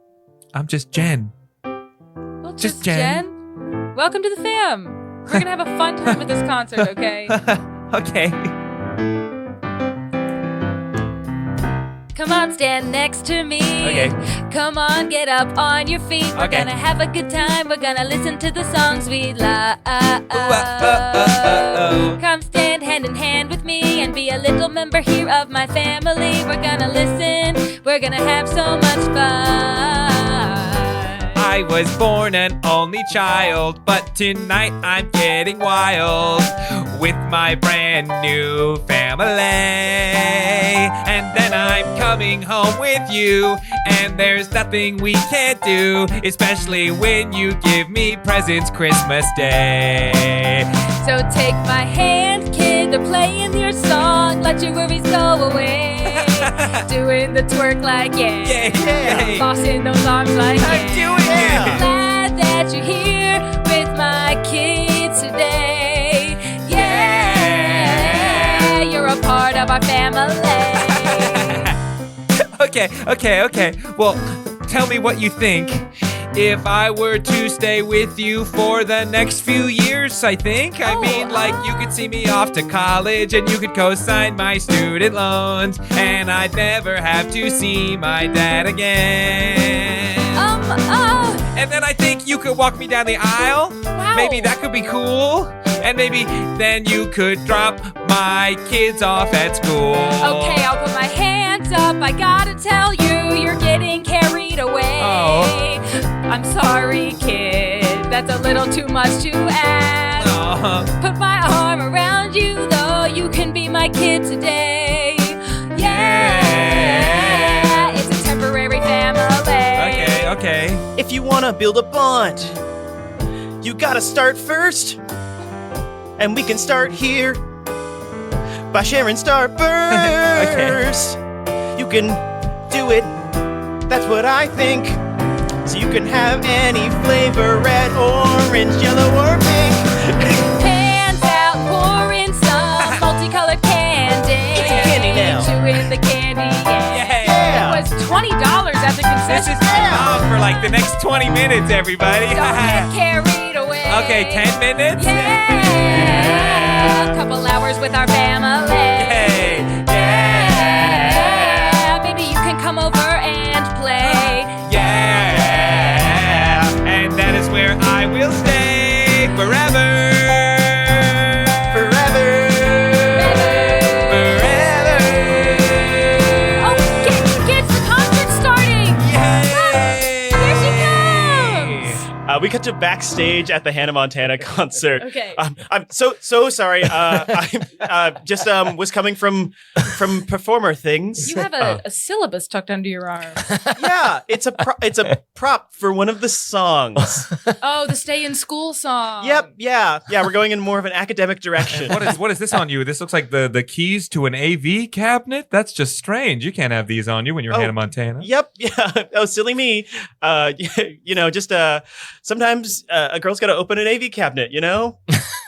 [SPEAKER 5] Jen.
[SPEAKER 1] Well,
[SPEAKER 5] Just
[SPEAKER 1] just
[SPEAKER 5] Jen.
[SPEAKER 1] Jen. Welcome to the fam. We're gonna have a fun time at this concert, okay?
[SPEAKER 5] Okay.
[SPEAKER 1] Come on, stand next to me.
[SPEAKER 5] Okay.
[SPEAKER 1] Come on, get up on your feet. We're
[SPEAKER 5] Okay.
[SPEAKER 1] gonna have a good time. We're gonna listen to the songs we love. Come stand hand in hand with me and be a little member here of my family. We're gonna listen. We're gonna have so much fun.
[SPEAKER 2] I was born an only child, but tonight I'm getting wild with my brand new family. And then I'm coming home with you, and there's nothing we can't do, especially when you give me presents Christmas Day.
[SPEAKER 1] So take my hand, kid. They're playing your song. Let your worries go away. Doing the twerk like yeah.
[SPEAKER 2] Yeah.
[SPEAKER 1] Bossing those arms like
[SPEAKER 2] I'm
[SPEAKER 1] yeah.
[SPEAKER 2] doing it.
[SPEAKER 1] Glad that you're here with my kids today. Yeah, you're a part of our family.
[SPEAKER 2] Okay. Well, tell me what you think. If I were to stay with you for the next few years, I think. I mean, like, you could see me off to college and you could co-sign my student loans, and I'd never have to see my dad again. And then I think you could walk me down the aisle.
[SPEAKER 1] Wow.
[SPEAKER 2] Maybe that could be cool. And maybe then you could drop my kids off at school.
[SPEAKER 1] Okay, I'll put my hands up. I gotta tell you, you're getting carried away.
[SPEAKER 2] Oh.
[SPEAKER 1] I'm sorry, kid. That's a little too much to ask. Put my arm around you, though. You can be my kid today. Yeah. It's a temporary family.
[SPEAKER 2] Okay.
[SPEAKER 6] If you wanna build a bond, you gotta start first. And we can start here by sharing Starburst. You can do it, that's what I think. So you can have any flavor, red, orange, yellow, or pink.
[SPEAKER 1] Hands out, pouring some multicolored candy.
[SPEAKER 6] Eat some candy now.
[SPEAKER 1] Chewing the candy, yeah.
[SPEAKER 6] Yeah.
[SPEAKER 1] It was $20 at the concession
[SPEAKER 2] This is my mom for like the next 20 minutes, everybody.
[SPEAKER 1] Don't get carried away.
[SPEAKER 2] Okay, 10 minutes?
[SPEAKER 1] Yeah. A couple hours with our family.
[SPEAKER 2] Hey,
[SPEAKER 1] Yeah. Maybe you can come over and play.
[SPEAKER 2] yeah. And that is where I will stay forever.
[SPEAKER 1] Oh, kids, the concert's starting. Here she comes.
[SPEAKER 4] We cut to backstage at the Hannah Montana concert.
[SPEAKER 1] Okay.
[SPEAKER 4] I'm so sorry. I just was coming from performer things.
[SPEAKER 1] You have a syllabus tucked under your arm.
[SPEAKER 4] Yeah, it's a prop for one of the songs.
[SPEAKER 1] Oh, the stay in school song.
[SPEAKER 4] Yep, yeah. We're going in more of an academic direction.
[SPEAKER 2] What is this on you? This looks like the keys to an AV cabinet. That's just strange. You can't have these on you when you're
[SPEAKER 4] Oh,
[SPEAKER 2] Hannah Montana.
[SPEAKER 4] Yep, yeah. Oh, silly me. Just sometimes a girl's got to open an AV cabinet.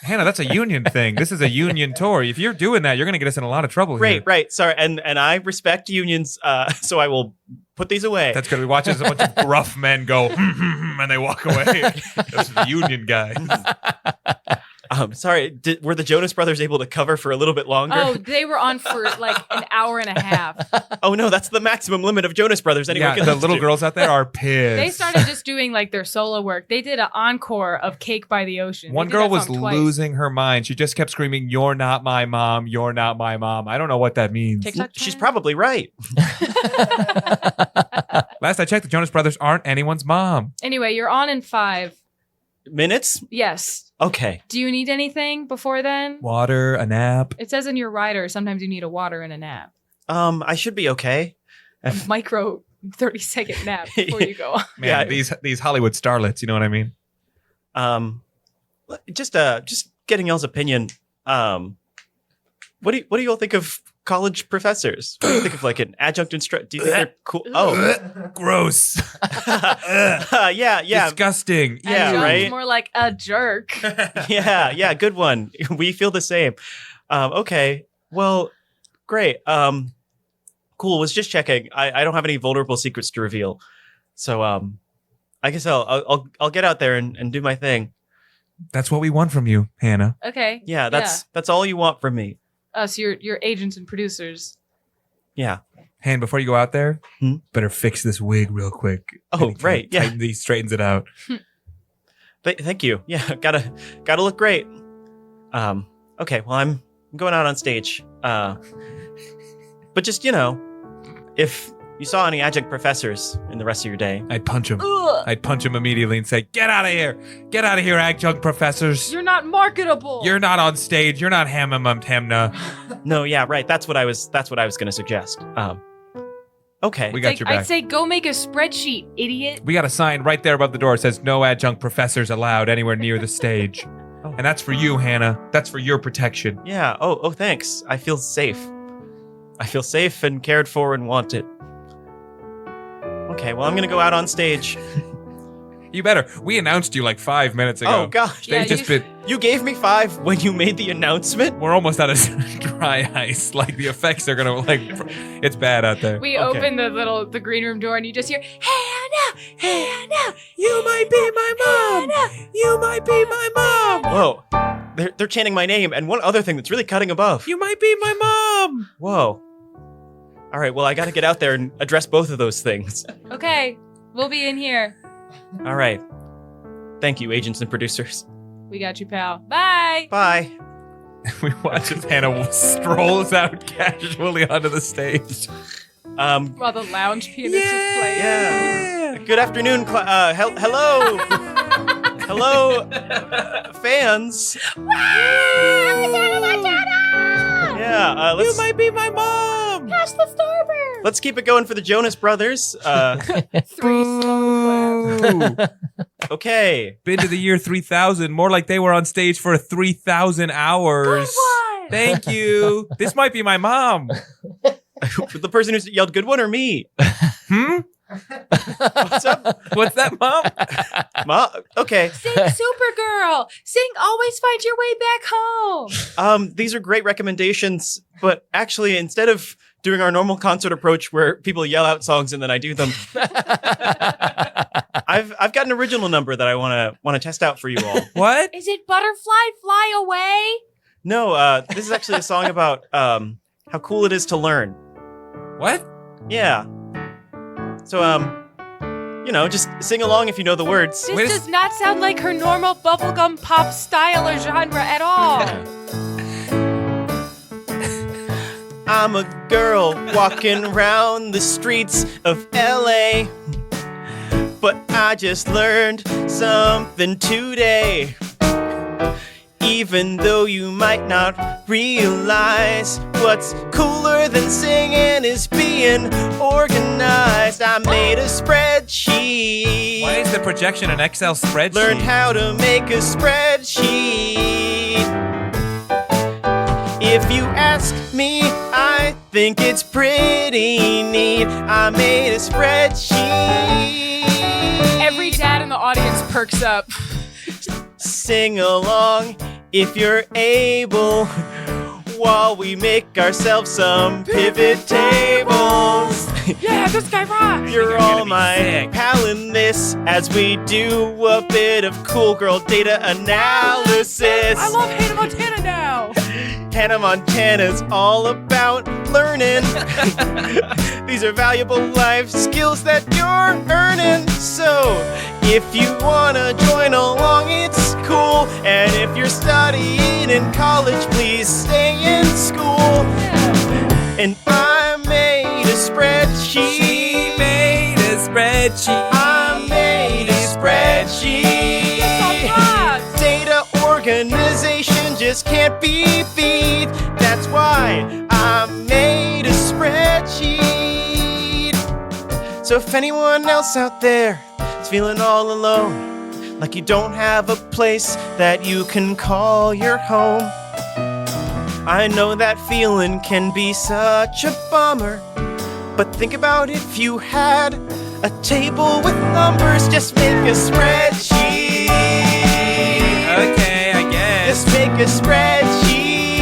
[SPEAKER 2] Hannah, that's a union thing. This is a union tour. If you're doing that, you're going to get us in a lot of trouble here.
[SPEAKER 4] Right. Sorry, and I respect unions, so I will put these away.
[SPEAKER 2] That's good. We watch as a bunch of gruff men go, and they walk away. Those are the union guys.
[SPEAKER 4] Sorry, were the Jonas Brothers able to cover for a little bit longer?
[SPEAKER 1] Oh, they were on for like an hour and a half.
[SPEAKER 4] Oh, no, that's the maximum limit of Jonas Brothers. Anyone
[SPEAKER 2] Yeah,
[SPEAKER 4] can
[SPEAKER 2] the
[SPEAKER 4] listen
[SPEAKER 2] little
[SPEAKER 4] to.
[SPEAKER 2] girls out there are pissed.
[SPEAKER 1] They started just doing like their solo work. They did an encore of Cake by the Ocean.
[SPEAKER 2] One
[SPEAKER 1] They did
[SPEAKER 2] girl
[SPEAKER 1] that
[SPEAKER 2] was
[SPEAKER 1] song twice.
[SPEAKER 2] losing her mind. She just kept screaming, "You're not my mom. You're not my mom." I don't know what that means.
[SPEAKER 1] TikTok
[SPEAKER 4] She's
[SPEAKER 1] trend?
[SPEAKER 4] probably right.
[SPEAKER 2] Last I checked, the Jonas Brothers aren't anyone's mom.
[SPEAKER 1] Anyway, you're on in 5.
[SPEAKER 4] Minutes?
[SPEAKER 1] Yes.
[SPEAKER 4] Okay.
[SPEAKER 1] Do you need anything before then?
[SPEAKER 2] Water, a nap.
[SPEAKER 1] It says in your rider sometimes you need a water and a nap.
[SPEAKER 4] I should be okay.
[SPEAKER 1] A micro 30-second nap before you go.
[SPEAKER 2] Man,
[SPEAKER 4] Yeah.
[SPEAKER 2] these Hollywood starlets, you know what I mean?
[SPEAKER 4] Just getting y'all's opinion. What do you all think of college professors? What do you think of like an adjunct instructor? Do you think they're cool? Oh,
[SPEAKER 2] Gross.
[SPEAKER 4] yeah.
[SPEAKER 2] Disgusting.
[SPEAKER 4] Yeah,
[SPEAKER 1] Adjunct,
[SPEAKER 4] right?
[SPEAKER 1] More like a jerk.
[SPEAKER 4] Yeah, good one. We feel the same. Okay, well, great. Cool. Was just checking. I don't have any vulnerable secrets to reveal, so I guess I'll get out there and do my thing.
[SPEAKER 2] That's what we want from you, Hannah.
[SPEAKER 1] Okay.
[SPEAKER 4] Yeah, that's all you want from me.
[SPEAKER 1] So you're agents and producers.
[SPEAKER 4] Yeah.
[SPEAKER 2] Han, before you go out there,
[SPEAKER 4] Hmm?
[SPEAKER 2] better fix this wig real quick.
[SPEAKER 4] Oh, right, yeah.
[SPEAKER 2] He straightens it out.
[SPEAKER 4] Thank you. Yeah, gotta look great. Okay. Well, I'm going out on stage. But just if you saw any adjunct professors in the rest of your day,
[SPEAKER 2] I'd punch him.
[SPEAKER 1] Ugh,
[SPEAKER 2] I'd punch him immediately and say, "Get out of here! Get out of here, adjunct professors!
[SPEAKER 1] you're not marketable.
[SPEAKER 2] You're not on stage. You're not Hamna.
[SPEAKER 4] no, yeah, right. That's what I was going to suggest. Okay.
[SPEAKER 2] We got your back.
[SPEAKER 1] I'd say go make a spreadsheet, idiot.
[SPEAKER 2] We got a sign right there above the door that says no adjunct professors allowed anywhere near the stage.
[SPEAKER 4] Oh.
[SPEAKER 2] And that's for you, Hannah. That's for your protection.
[SPEAKER 4] Yeah. Oh, thanks. I feel safe. I feel safe and cared for and wanted. Okay, well, I'm going to go out on stage.
[SPEAKER 2] You better. We announced you like 5 minutes ago.
[SPEAKER 4] Oh, gosh.
[SPEAKER 1] Yeah,
[SPEAKER 2] They've just
[SPEAKER 1] you-
[SPEAKER 2] been.
[SPEAKER 4] You gave me 5 when you made the announcement?
[SPEAKER 2] We're almost out of dry ice. Like the effects are gonna it's bad out there.
[SPEAKER 1] We
[SPEAKER 4] Okay.
[SPEAKER 1] open the green room door and you just hear Hannah, Hannah,
[SPEAKER 2] You might be my mom. You might be my mom.
[SPEAKER 4] Whoa. They're chanting my name. And one other thing that's really cutting above.
[SPEAKER 2] You might be my mom.
[SPEAKER 4] Whoa. All right, well, I got to get out there and address both of those things.
[SPEAKER 1] Okay, we'll be in here.
[SPEAKER 4] All right. Thank you, agents and producers.
[SPEAKER 1] We got you, pal. Bye.
[SPEAKER 4] Bye.
[SPEAKER 2] We watch as Hannah strolls out casually onto the stage.
[SPEAKER 1] While the lounge pianist is playing.
[SPEAKER 4] Yeah. Good afternoon. Hello. Hello, fans. Yeah.
[SPEAKER 2] You might be my mom.
[SPEAKER 1] Pass the Starburst.
[SPEAKER 4] Let's keep it going for the Jonas Brothers.
[SPEAKER 1] 3 slow claps.
[SPEAKER 4] Okay.
[SPEAKER 2] Been to the year 3000. More like they were on stage for 3,000 hours. Thank you. This might be my mom.
[SPEAKER 4] The person who yelled "good one" or me?
[SPEAKER 2] Hmm?
[SPEAKER 4] What's up,
[SPEAKER 2] What's that, mom?
[SPEAKER 4] Ma? Okay.
[SPEAKER 1] Sing Supergirl. Sing Always Find Your Way Back Home.
[SPEAKER 4] These are great recommendations, but actually, instead of doing our normal concert approach where people yell out songs and then I do them. I've got an original number that I want to test out for you all.
[SPEAKER 5] What?
[SPEAKER 1] Is it Butterfly Fly Away?
[SPEAKER 4] No, this is actually a song about how cool it is to learn.
[SPEAKER 5] What?
[SPEAKER 4] Yeah. So just sing along if you know the words.
[SPEAKER 1] This
[SPEAKER 5] Wait a
[SPEAKER 1] does not sound like her normal bubblegum pop style or genre at all.
[SPEAKER 6] I'm a girl walking around the streets of LA, but I just learned something today. Even though you might not realize what's cooler than singing is being organized. I made a spreadsheet.
[SPEAKER 5] Why is the projection an Excel spreadsheet?
[SPEAKER 6] Learned how to make a spreadsheet. If you ask me, I think it's pretty neat. I made a spreadsheet.
[SPEAKER 1] Every dad in the audience perks up.
[SPEAKER 6] Sing along if you're able, while we make ourselves some pivot tables.
[SPEAKER 1] Yeah, this guy rocks.
[SPEAKER 6] You're
[SPEAKER 5] I'm gonna
[SPEAKER 6] all
[SPEAKER 5] be
[SPEAKER 6] my
[SPEAKER 5] sick.
[SPEAKER 6] pal in this as we do a bit of cool girl data analysis.
[SPEAKER 1] I love Hannah Montana now.
[SPEAKER 6] Hannah Montana's all about learning. These are valuable life skills that you're earning. So if you wanna join along, it's cool. And if you're studying in college, please stay in school. And I made a spreadsheet.
[SPEAKER 5] She made a spreadsheet.
[SPEAKER 6] I made a spreadsheet. Data organization just can't be beat. That's why I made a spreadsheet. So if anyone else out there is feeling all alone, like you don't have a place that you can call your home, I know that feeling can be such a bummer. But think about if you had a table with numbers. Just make a spreadsheet.
[SPEAKER 5] Okay, I guess.
[SPEAKER 6] Just make a spreadsheet.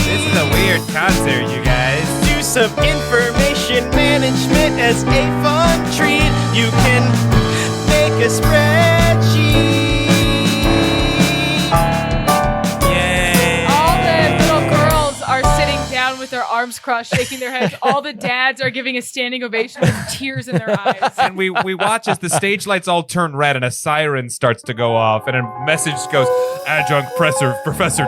[SPEAKER 5] This is a weird concert, you guys.
[SPEAKER 6] Do some information management as a fun treat. You can make a spreadsheet.
[SPEAKER 5] Yay.
[SPEAKER 1] All the little girls are sitting down with their arms crossed, shaking their heads. All the dads are giving a standing ovation with tears in their eyes.
[SPEAKER 5] And we watch as the stage lights all turn red and a siren starts to go off and a message goes, adjunct professor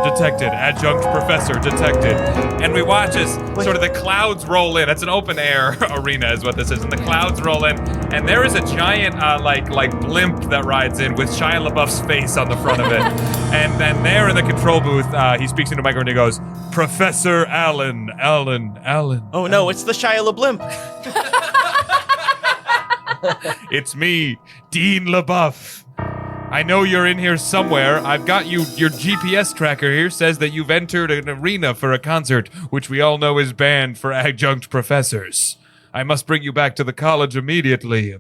[SPEAKER 5] detected, adjunct professor detected. And we watch as sort of the clouds roll in. It's an open air arena is what this is. And the clouds roll in and there is a giant like blimp that rides in with Shia LaBeouf's face on the front of it. And then there in the control booth, he speaks into a microphone and he goes, Professor Allen.
[SPEAKER 6] Oh no, it's the Shia LaBlimp.
[SPEAKER 5] It's me, Dean LaBeouf. I know you're in here somewhere. I've got your GPS tracker here says that you've entered an arena for a concert, which we all know is banned for adjunct professors. I must bring you back to the college immediately.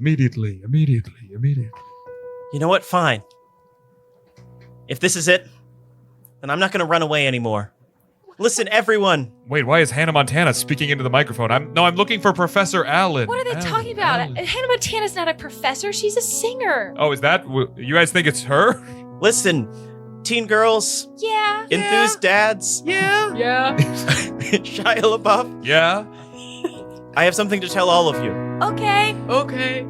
[SPEAKER 6] You know what? Fine. If this is it, then I'm not gonna run away anymore. Listen, everyone.
[SPEAKER 5] Wait, why is Hannah Montana speaking into the microphone? I'm looking for Professor Allen.
[SPEAKER 1] What are they talking about? Hannah Montana's not a professor. She's a singer.
[SPEAKER 5] Oh, is that? You guys think it's her?
[SPEAKER 6] Listen, teen girls,
[SPEAKER 1] Yeah.
[SPEAKER 6] enthused dads,
[SPEAKER 5] Yeah.
[SPEAKER 1] Yeah.
[SPEAKER 6] Shia LaBeouf.
[SPEAKER 5] Yeah.
[SPEAKER 6] I have something to tell all of you.
[SPEAKER 1] Okay. Okay.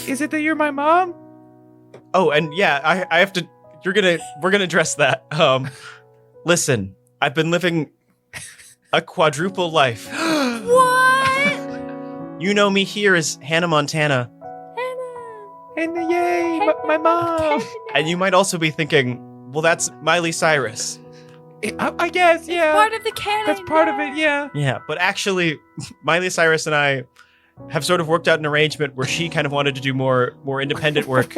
[SPEAKER 5] Is it that you're my mom?
[SPEAKER 6] Oh, and yeah, I have to. We're gonna address that. Listen, I've been living a quadruple life.
[SPEAKER 1] What?
[SPEAKER 6] You know me here as Hannah Montana,
[SPEAKER 5] And yay, my mom.
[SPEAKER 6] and you might also be thinking, well, that's Miley Cyrus.
[SPEAKER 5] I guess, yeah.
[SPEAKER 1] Part of the canon.
[SPEAKER 5] That's part of it, yeah.
[SPEAKER 6] Yeah, but actually, Miley Cyrus and I have sort of worked out an arrangement where she kind of wanted to do more independent work,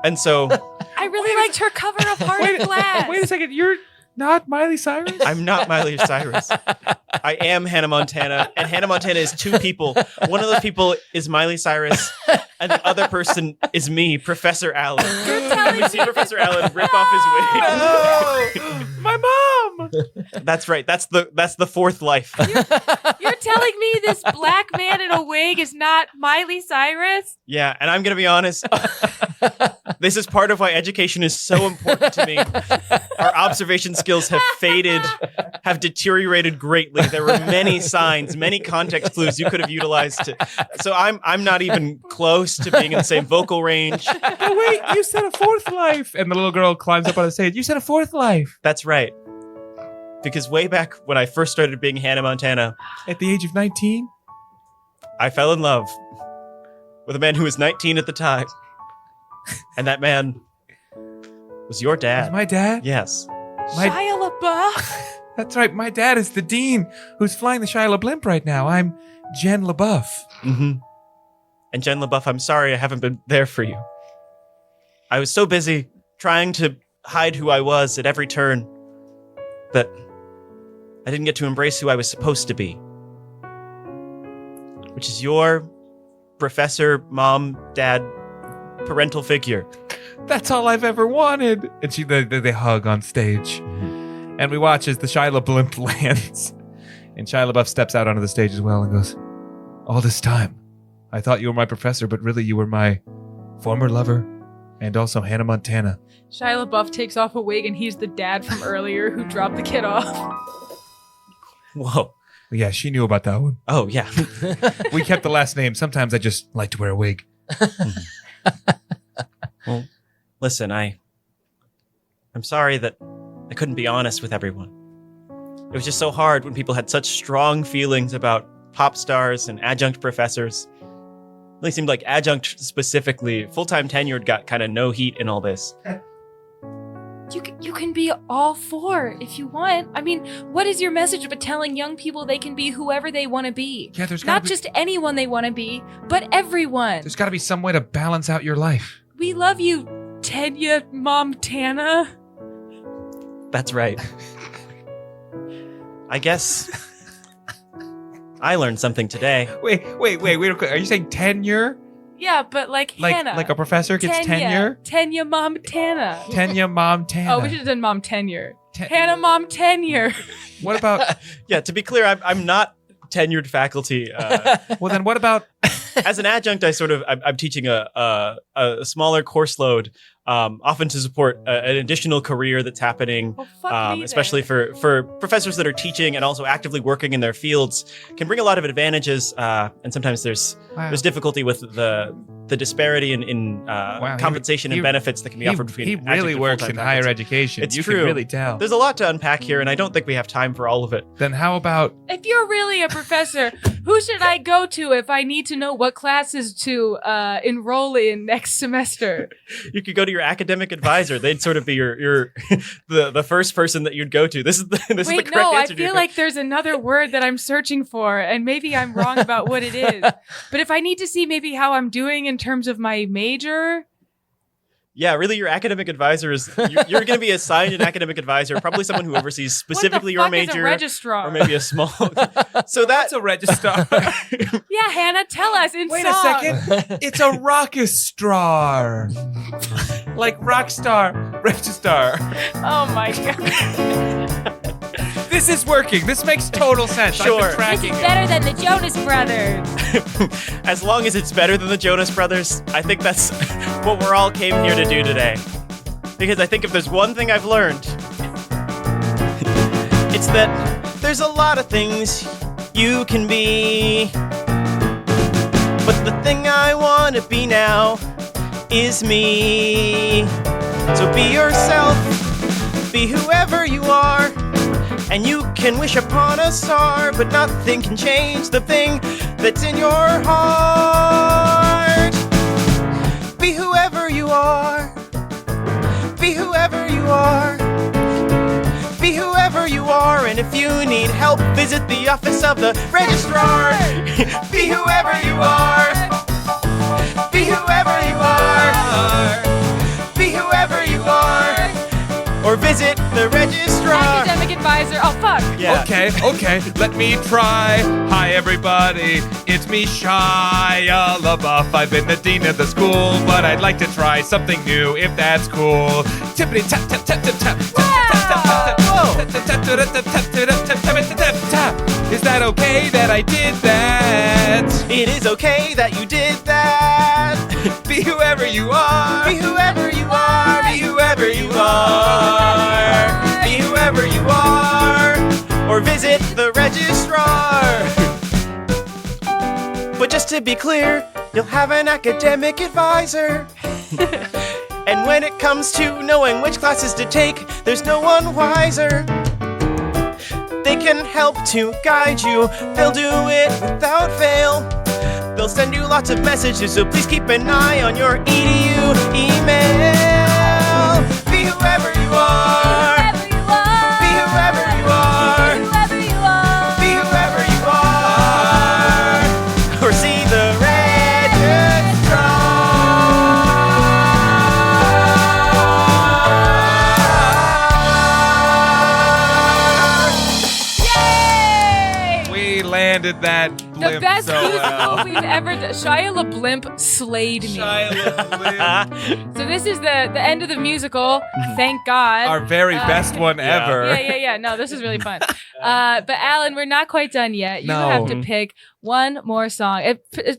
[SPEAKER 6] and so
[SPEAKER 1] I really liked her cover of Heart of Glass.
[SPEAKER 5] Wait a second, you're not Miley Cyrus?
[SPEAKER 6] I'm not Miley Cyrus. I am Hannah Montana, and Hannah Montana is two people. One of those people is Miley Cyrus, and the other person is me, Professor Allen.
[SPEAKER 1] You're telling
[SPEAKER 6] We see
[SPEAKER 1] me
[SPEAKER 6] Professor Allen rip off his wig.
[SPEAKER 5] My mom!
[SPEAKER 6] That's right. That's the fourth life.
[SPEAKER 7] You're telling me this black man in a wig is not Miley Cyrus?
[SPEAKER 6] Yeah, and I'm going to be honest. This is part of why education is so important to me. Our observation skills have faded, have deteriorated greatly. There were many signs, many context clues you could have utilized. So I'm not even close to being in the same vocal range.
[SPEAKER 5] Oh, wait, you said a fourth life. And the little girl climbs up on the stage. You said a fourth life.
[SPEAKER 6] That's right. Because way back when I first started being Hannah Montana,
[SPEAKER 5] At the age of 19?
[SPEAKER 6] I fell in love with a man who was 19 at the time. And that man was your
[SPEAKER 5] That's
[SPEAKER 6] dad.
[SPEAKER 5] my dad?
[SPEAKER 6] Yes.
[SPEAKER 5] My-
[SPEAKER 7] Shia LaBeouf?
[SPEAKER 5] That's right. My dad is the dean who's flying the Shia LaBlimp right now. I'm Jen LaBeouf.
[SPEAKER 6] Mm-hmm. And Jen LaBeouf, I'm sorry I haven't been there for you. I was so busy trying to hide who I was at every turn that I didn't get to embrace who I was supposed to be. Which is your professor, mom, dad, parental figure.
[SPEAKER 5] That's all I've ever wanted. And they hug on stage. And we watch as the Shia LaBlimp lands. And Shia LaBeouf steps out onto the stage as well and goes, all this time, I thought you were my professor, but really you were my former lover and also Hannah Montana.
[SPEAKER 7] Shia LaBeouf takes off a wig and he's the dad from earlier who dropped the kid off.
[SPEAKER 6] Whoa.
[SPEAKER 5] Yeah, she knew about that one.
[SPEAKER 6] Oh, yeah.
[SPEAKER 5] We kept the last name. Sometimes I just like to wear a wig.
[SPEAKER 6] Well, listen, I'm sorry that I couldn't be honest with everyone. It was just so hard when people had such strong feelings about pop stars and adjunct professors. It really seemed like adjunct specifically, full-time tenured, got kind of no heat in all this.
[SPEAKER 1] You can be all four if you want. I mean, what is your message but telling young people they can be whoever they want to be?
[SPEAKER 5] Yeah, there's
[SPEAKER 1] Not just anyone they want to be, but everyone.
[SPEAKER 5] There's got to be some way to balance out your life.
[SPEAKER 1] We love you, Tanya Montana.
[SPEAKER 6] That's right. I guess I learned something today.
[SPEAKER 5] Wait real quick. Are you saying tenure?
[SPEAKER 1] Yeah, but like Hannah.
[SPEAKER 5] Like a professor gets tenure?
[SPEAKER 1] Tanya Montana.
[SPEAKER 5] Tanya Montana.
[SPEAKER 7] Oh, we should have done mom tenure.
[SPEAKER 5] Ten-
[SPEAKER 7] Hannah mom tenure.
[SPEAKER 5] What about,
[SPEAKER 6] Yeah, to be clear, I'm not tenured faculty.
[SPEAKER 5] well then what about,
[SPEAKER 6] As an adjunct, I'm teaching a smaller course load, often to support an additional career that's happening,
[SPEAKER 7] Well, fuck me
[SPEAKER 6] especially
[SPEAKER 7] then.
[SPEAKER 6] for professors that are teaching and also actively working in their fields, can bring a lot of advantages. And sometimes there's difficulty with the disparity in compensation and benefits that can be offered between.
[SPEAKER 5] he
[SPEAKER 6] adjunct
[SPEAKER 5] really
[SPEAKER 6] and
[SPEAKER 5] works
[SPEAKER 6] full-time
[SPEAKER 5] in higher
[SPEAKER 6] faculty.
[SPEAKER 5] education.
[SPEAKER 6] It's
[SPEAKER 5] you
[SPEAKER 6] true.
[SPEAKER 5] can really tell.
[SPEAKER 6] There's a lot to unpack here, and I don't think we have time for all of it.
[SPEAKER 5] Then how about,
[SPEAKER 1] If you're really a professor, who should I go to if I need to know what classes to enroll in next semester?
[SPEAKER 6] You could go to your academic advisor. They'd sort of be your the first person that you'd go to. This is the correct
[SPEAKER 1] Wait, no, I
[SPEAKER 6] answer to your
[SPEAKER 1] feel like there's another word that I'm searching for, and maybe I'm wrong about what it is. But if I need to see maybe how I'm doing in terms of my major,
[SPEAKER 6] Yeah, really, your academic advisor is you're going to be assigned an academic advisor, probably someone who oversees specifically your
[SPEAKER 7] what the fuck is a
[SPEAKER 6] major,
[SPEAKER 7] registrar?
[SPEAKER 6] or maybe a small. So
[SPEAKER 5] that's a registrar.
[SPEAKER 1] yeah, Hannah, tell us in
[SPEAKER 5] Wait a
[SPEAKER 1] song.
[SPEAKER 5] second. It's a rockistrar. Like rockstar, registrar.
[SPEAKER 7] Oh my god.
[SPEAKER 5] This is working. This makes total sense. I've
[SPEAKER 6] Sure.
[SPEAKER 5] been
[SPEAKER 1] This
[SPEAKER 5] tracking
[SPEAKER 1] is
[SPEAKER 5] it.
[SPEAKER 1] better than the Jonas Brothers.
[SPEAKER 6] as long as it's better than the Jonas Brothers, I think that's what we're all came here to do today. Because I think if there's one thing I've learned, it's that there's a lot of things you can be. But the thing I want to be now is me. So be yourself, be whoever you are. And you can wish upon a star, but nothing can change the thing that's in your heart. Be whoever you are. Be whoever you are. Be whoever you are. And if you need help, visit the office of the registrar. Be whoever you are. Be whoever you are. Be whoever you are. Or visit the registrar.
[SPEAKER 1] Academic advisor. Oh, fuck.
[SPEAKER 6] Yeah.
[SPEAKER 5] Okay, let me try. Hi, everybody. It's me, Shia LaBeouf. I've been the dean of the school, but I'd like to try something new, if that's cool. Tippity tap tap tap tap tap tap tap tap tap tap tap tap Is that okay that I did that?
[SPEAKER 6] It is okay that you did that.
[SPEAKER 5] Be whoever you are.
[SPEAKER 6] Be whoever you are. Be whoever you are. Be whoever you are. Or visit the registrar. But just to be clear, you'll have an academic advisor. And when it comes to knowing which classes to take, there's no one wiser. They can help to guide you. They'll do it without fail. They'll send you lots of messages, so please keep an eye on your EDU email. Be whoever you are. Be whoever you are. Be whoever you are. Or see the
[SPEAKER 5] Landed that blimp
[SPEAKER 1] The best
[SPEAKER 5] so
[SPEAKER 1] musical
[SPEAKER 5] well.
[SPEAKER 1] we've ever done. Shia LaBlimp slayed me.
[SPEAKER 5] Shia LaBeouf.
[SPEAKER 1] So this is the end of the musical. Thank God.
[SPEAKER 5] Our very best one
[SPEAKER 4] Yeah.
[SPEAKER 5] ever.
[SPEAKER 1] Yeah. No, this is really fun. But Alan, we're not quite done yet. You
[SPEAKER 5] No.
[SPEAKER 1] have to pick one more song.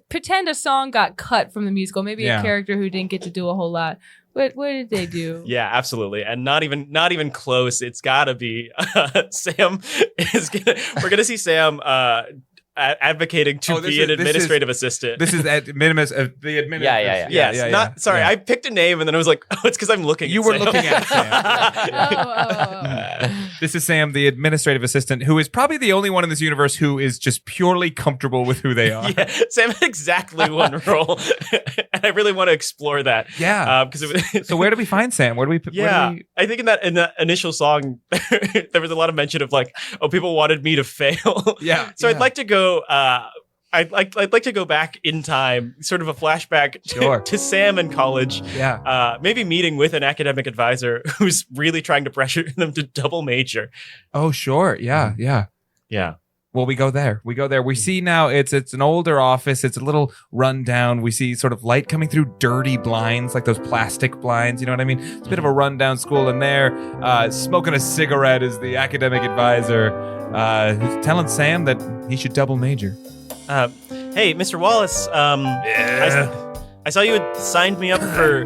[SPEAKER 1] Pretend a song got cut from the musical. Maybe
[SPEAKER 5] Yeah.
[SPEAKER 1] a character who didn't get to do a whole lot. What did they do?
[SPEAKER 4] Yeah, absolutely, and not even close. It's gotta be Sam. We're gonna see Sam advocating to
[SPEAKER 5] Oh, this
[SPEAKER 4] be an
[SPEAKER 5] is- this is-
[SPEAKER 4] administrative assistant.
[SPEAKER 5] This is at minimus of the administrator.
[SPEAKER 3] Yeah.
[SPEAKER 4] Yes,
[SPEAKER 5] yeah.
[SPEAKER 4] not sorry.
[SPEAKER 5] Yeah.
[SPEAKER 4] I picked a name and then I was like, oh, it's because I'm looking.
[SPEAKER 5] You
[SPEAKER 4] at
[SPEAKER 5] were
[SPEAKER 4] Sam.
[SPEAKER 5] looking at
[SPEAKER 1] Oh.
[SPEAKER 5] This is Sam, the administrative assistant, who is probably the only one in this universe who is just purely comfortable with who they are.
[SPEAKER 4] Yeah, Sam had exactly one role, and I really want to explore that.
[SPEAKER 5] Yeah.
[SPEAKER 4] Because
[SPEAKER 5] So where do we find Sam? Where do we?
[SPEAKER 4] yeah,
[SPEAKER 5] Where do
[SPEAKER 4] I think in that initial song, there was a lot of mention of like, oh, people wanted me to fail.
[SPEAKER 5] Yeah,
[SPEAKER 4] So
[SPEAKER 5] yeah.
[SPEAKER 4] I'd like to go. I'd like to go back in time, sort of a flashback
[SPEAKER 5] Sure.
[SPEAKER 4] to Sam in college.
[SPEAKER 5] Yeah.
[SPEAKER 4] Maybe meeting with an academic advisor who's really trying to pressure them to double major.
[SPEAKER 5] Oh, sure. Yeah. Yeah.
[SPEAKER 4] Yeah.
[SPEAKER 5] Well, we go there. We see now it's an older office. It's a little run down. We see sort of light coming through dirty blinds, like those plastic blinds. You know what I mean? It's a bit of a rundown school in there. Smoking a cigarette is the academic advisor who's telling Sam that he should double major.
[SPEAKER 6] Hey, Mr. Wallace. I saw you had signed me up for.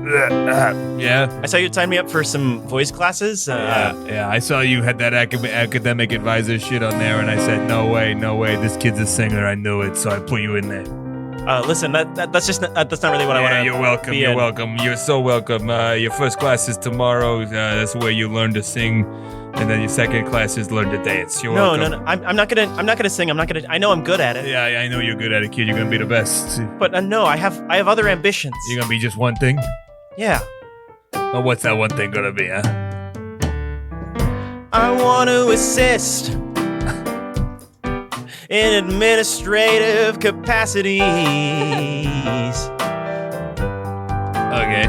[SPEAKER 5] Yeah.
[SPEAKER 6] I saw you had signed me up for some voice classes.
[SPEAKER 5] Yeah, I saw you had that academic advisor shit on there, and I said, no way, this kid's a singer. I knew it, so I put you in there.
[SPEAKER 6] Listen, that's not really what I want to.
[SPEAKER 5] You're welcome.
[SPEAKER 6] be
[SPEAKER 5] You're
[SPEAKER 6] in.
[SPEAKER 5] welcome. You're so welcome. Your first class is tomorrow. That's where you learn to sing, and then your second class is learn to dance. You're
[SPEAKER 6] No,
[SPEAKER 5] welcome.
[SPEAKER 6] no. I'm not gonna sing. I know I'm good at it.
[SPEAKER 5] Yeah, I know you're good at it, kid. You're gonna be the best.
[SPEAKER 6] But no, I have other ambitions.
[SPEAKER 5] You're gonna be just one thing.
[SPEAKER 6] Yeah.
[SPEAKER 5] Oh, what's that one thing gonna be, huh?
[SPEAKER 6] I want to assist in administrative capacities.
[SPEAKER 5] Okay.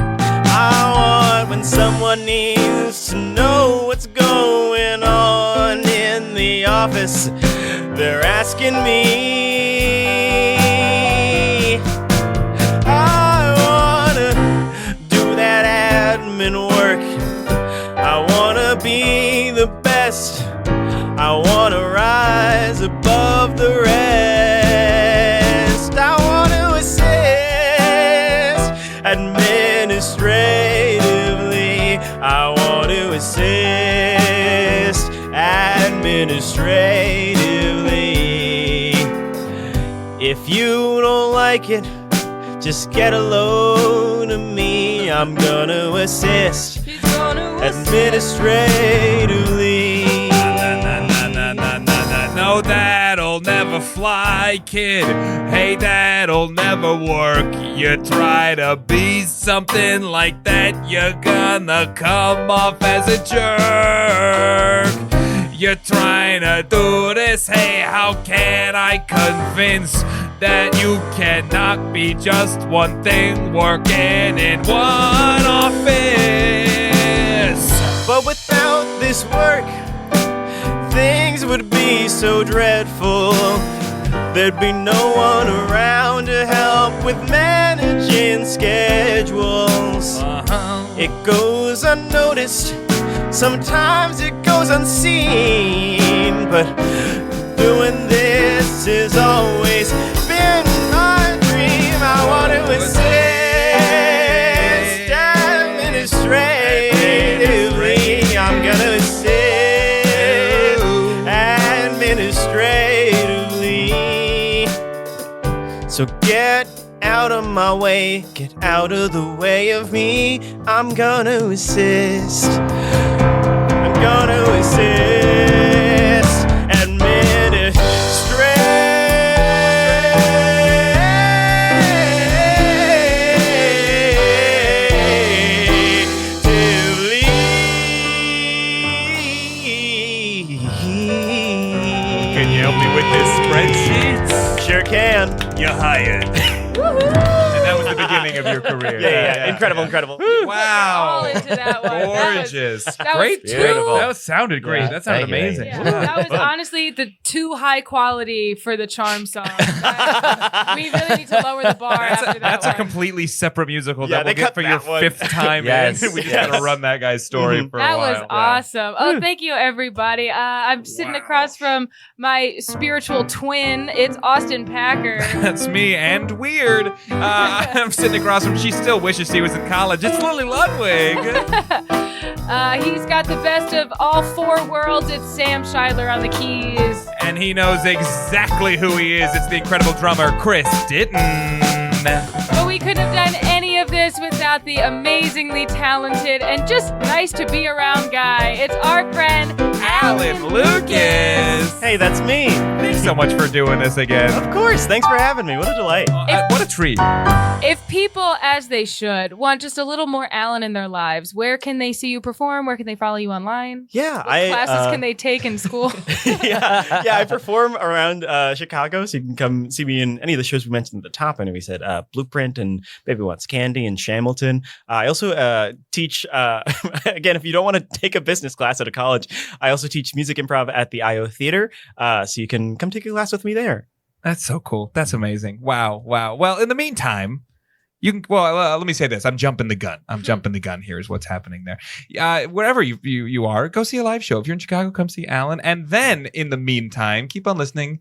[SPEAKER 6] I want when someone needs to know what's going on in the office, they're asking me. I wanna do that admin work. I wanna be the best. I wanna rise above the rest. I wanna assist administratively. I want to assist administratively. If you don't like it, just get a load of me. I'm gonna assist administratively.
[SPEAKER 5] No, that'll never fly, kid. Hey, that'll never work. You try to be something like that, you're gonna come off as a jerk. You're trying to do this, hey, how can I convince that you cannot be just one thing working in one office?
[SPEAKER 6] But without this work, things would be so dreadful. There'd be no one around to help with managing schedules. It goes unnoticed, Sometimes it goes unseen, but doing this has always been my dream. I want to assist administratively. I'm gonna assist administratively. So get out of my way, get out of the way of me. I'm gonna assist. I'm gonna assist administratively.
[SPEAKER 5] Can you help me with this spreadsheet?
[SPEAKER 6] Sure can.
[SPEAKER 5] You're hired. And that was the beginning of your career.
[SPEAKER 6] Yeah. Incredible.
[SPEAKER 1] All
[SPEAKER 5] Wow.
[SPEAKER 1] into that one.
[SPEAKER 5] Gorgeous.
[SPEAKER 1] That
[SPEAKER 5] Great.
[SPEAKER 1] was
[SPEAKER 3] Beautiful.
[SPEAKER 5] That sounded great.
[SPEAKER 3] Yeah,
[SPEAKER 5] That sounded
[SPEAKER 3] thank you.
[SPEAKER 5] amazing.
[SPEAKER 1] Yeah,
[SPEAKER 5] Wow.
[SPEAKER 1] that was honestly the too high quality for the charm song. We really need to lower the bar after that.
[SPEAKER 5] That's a
[SPEAKER 1] one.
[SPEAKER 5] completely separate musical
[SPEAKER 6] Yeah,
[SPEAKER 5] that we'll
[SPEAKER 6] they
[SPEAKER 5] get
[SPEAKER 6] cut
[SPEAKER 5] for your
[SPEAKER 6] that one.
[SPEAKER 5] 5th time
[SPEAKER 3] Yes,
[SPEAKER 5] in. We just
[SPEAKER 3] yes.
[SPEAKER 5] gotta run that guy's story for a
[SPEAKER 1] That
[SPEAKER 5] while.
[SPEAKER 1] was awesome. Oh, thank you, everybody. I'm sitting across from my spiritual twin. It's Austin Packer.
[SPEAKER 5] That's me and weird. I'm sitting across from. She still wishes she was in college. It's Lily Ludwig.
[SPEAKER 1] He's got the best of all 4 worlds. It's Sam Scheidler on the keys.
[SPEAKER 5] And he knows exactly who he is. It's the incredible drummer, Chris Ditton.
[SPEAKER 1] But we couldn't have done any of this without the amazingly talented and just nice to be around guy. It's our friend,
[SPEAKER 5] Alan Lucas.
[SPEAKER 6] Hey, that's me.
[SPEAKER 5] Thanks so much for doing this again.
[SPEAKER 6] Of course. Thanks for having me. What a delight.
[SPEAKER 5] What a treat.
[SPEAKER 1] If people, as they should, want just a little more Alan in their lives, where can they see you perform? Where can they follow you online?
[SPEAKER 6] Yeah,
[SPEAKER 1] What classes can they take in school?
[SPEAKER 6] yeah, I perform around Chicago, so you can come see me in any of the shows we mentioned at the top. I know we said Blueprint and Baby Wants Candy and Shamilton. I also teach, again, if you don't want to take a business class at a college, I also teach music improv at the IO Theater, so you can come take a class with me there.
[SPEAKER 5] That's so cool. That's amazing. Wow. Well, in the meantime, you can. Well, let me say this. I'm jumping the gun. Here is what's happening there. Wherever you are, go see a live show. If you're in Chicago, come see Alan. And then, in the meantime, keep on listening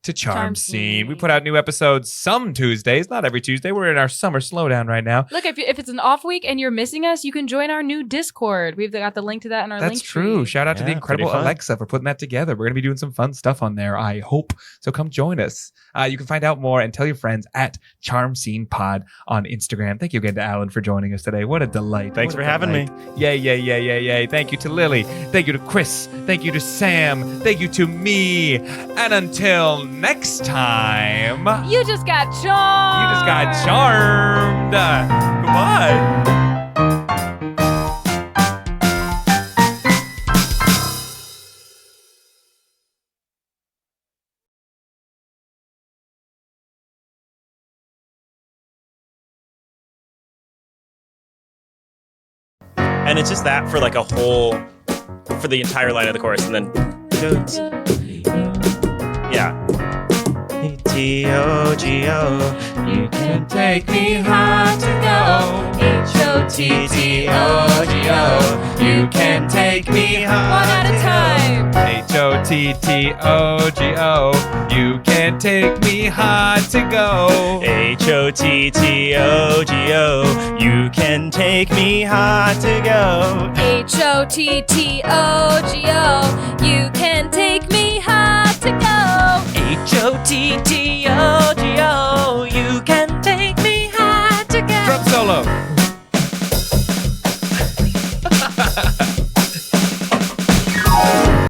[SPEAKER 5] to Charm Scene. We put out new episodes some Tuesdays, not every Tuesday. We're in our summer slowdown right now.
[SPEAKER 1] Look, if it's an off week and you're missing us, you can join our new Discord. We've got the link to that in our link
[SPEAKER 5] That's true.
[SPEAKER 1] tree.
[SPEAKER 5] Shout out to the
[SPEAKER 6] Yeah,
[SPEAKER 5] incredible
[SPEAKER 6] pretty fun.
[SPEAKER 5] Alexa for putting that together. We're going to be doing some fun stuff on there, I hope. So come join us. You can find out more and tell your friends at Charm Scene Pod on Instagram. Thank you again to Alan for joining us today. What a delight.
[SPEAKER 6] Thanks
[SPEAKER 5] What a
[SPEAKER 6] for having me.
[SPEAKER 5] delight. Yay. Thank you to Lily. Thank you to Chris. Thank you to Sam. Thank you to me. And until next time,
[SPEAKER 1] You just got charmed.
[SPEAKER 5] you just got charmed. Goodbye.
[SPEAKER 4] And it's just that for like a whole, for the entire line of the chorus, and then yeah.
[SPEAKER 6] T-O-G-O, you can take me hard to go.
[SPEAKER 1] H-O-T-T-O-G-O.
[SPEAKER 5] You can take me home.
[SPEAKER 1] One at a time.
[SPEAKER 5] H-O-T-T-O-G-O. You can take me hard to go.
[SPEAKER 6] H-O-T-T-O-G-O, you can take me hard to go.
[SPEAKER 1] H-O-T-T-O-G-O. You can take me hard to go.
[SPEAKER 6] H-O-T-T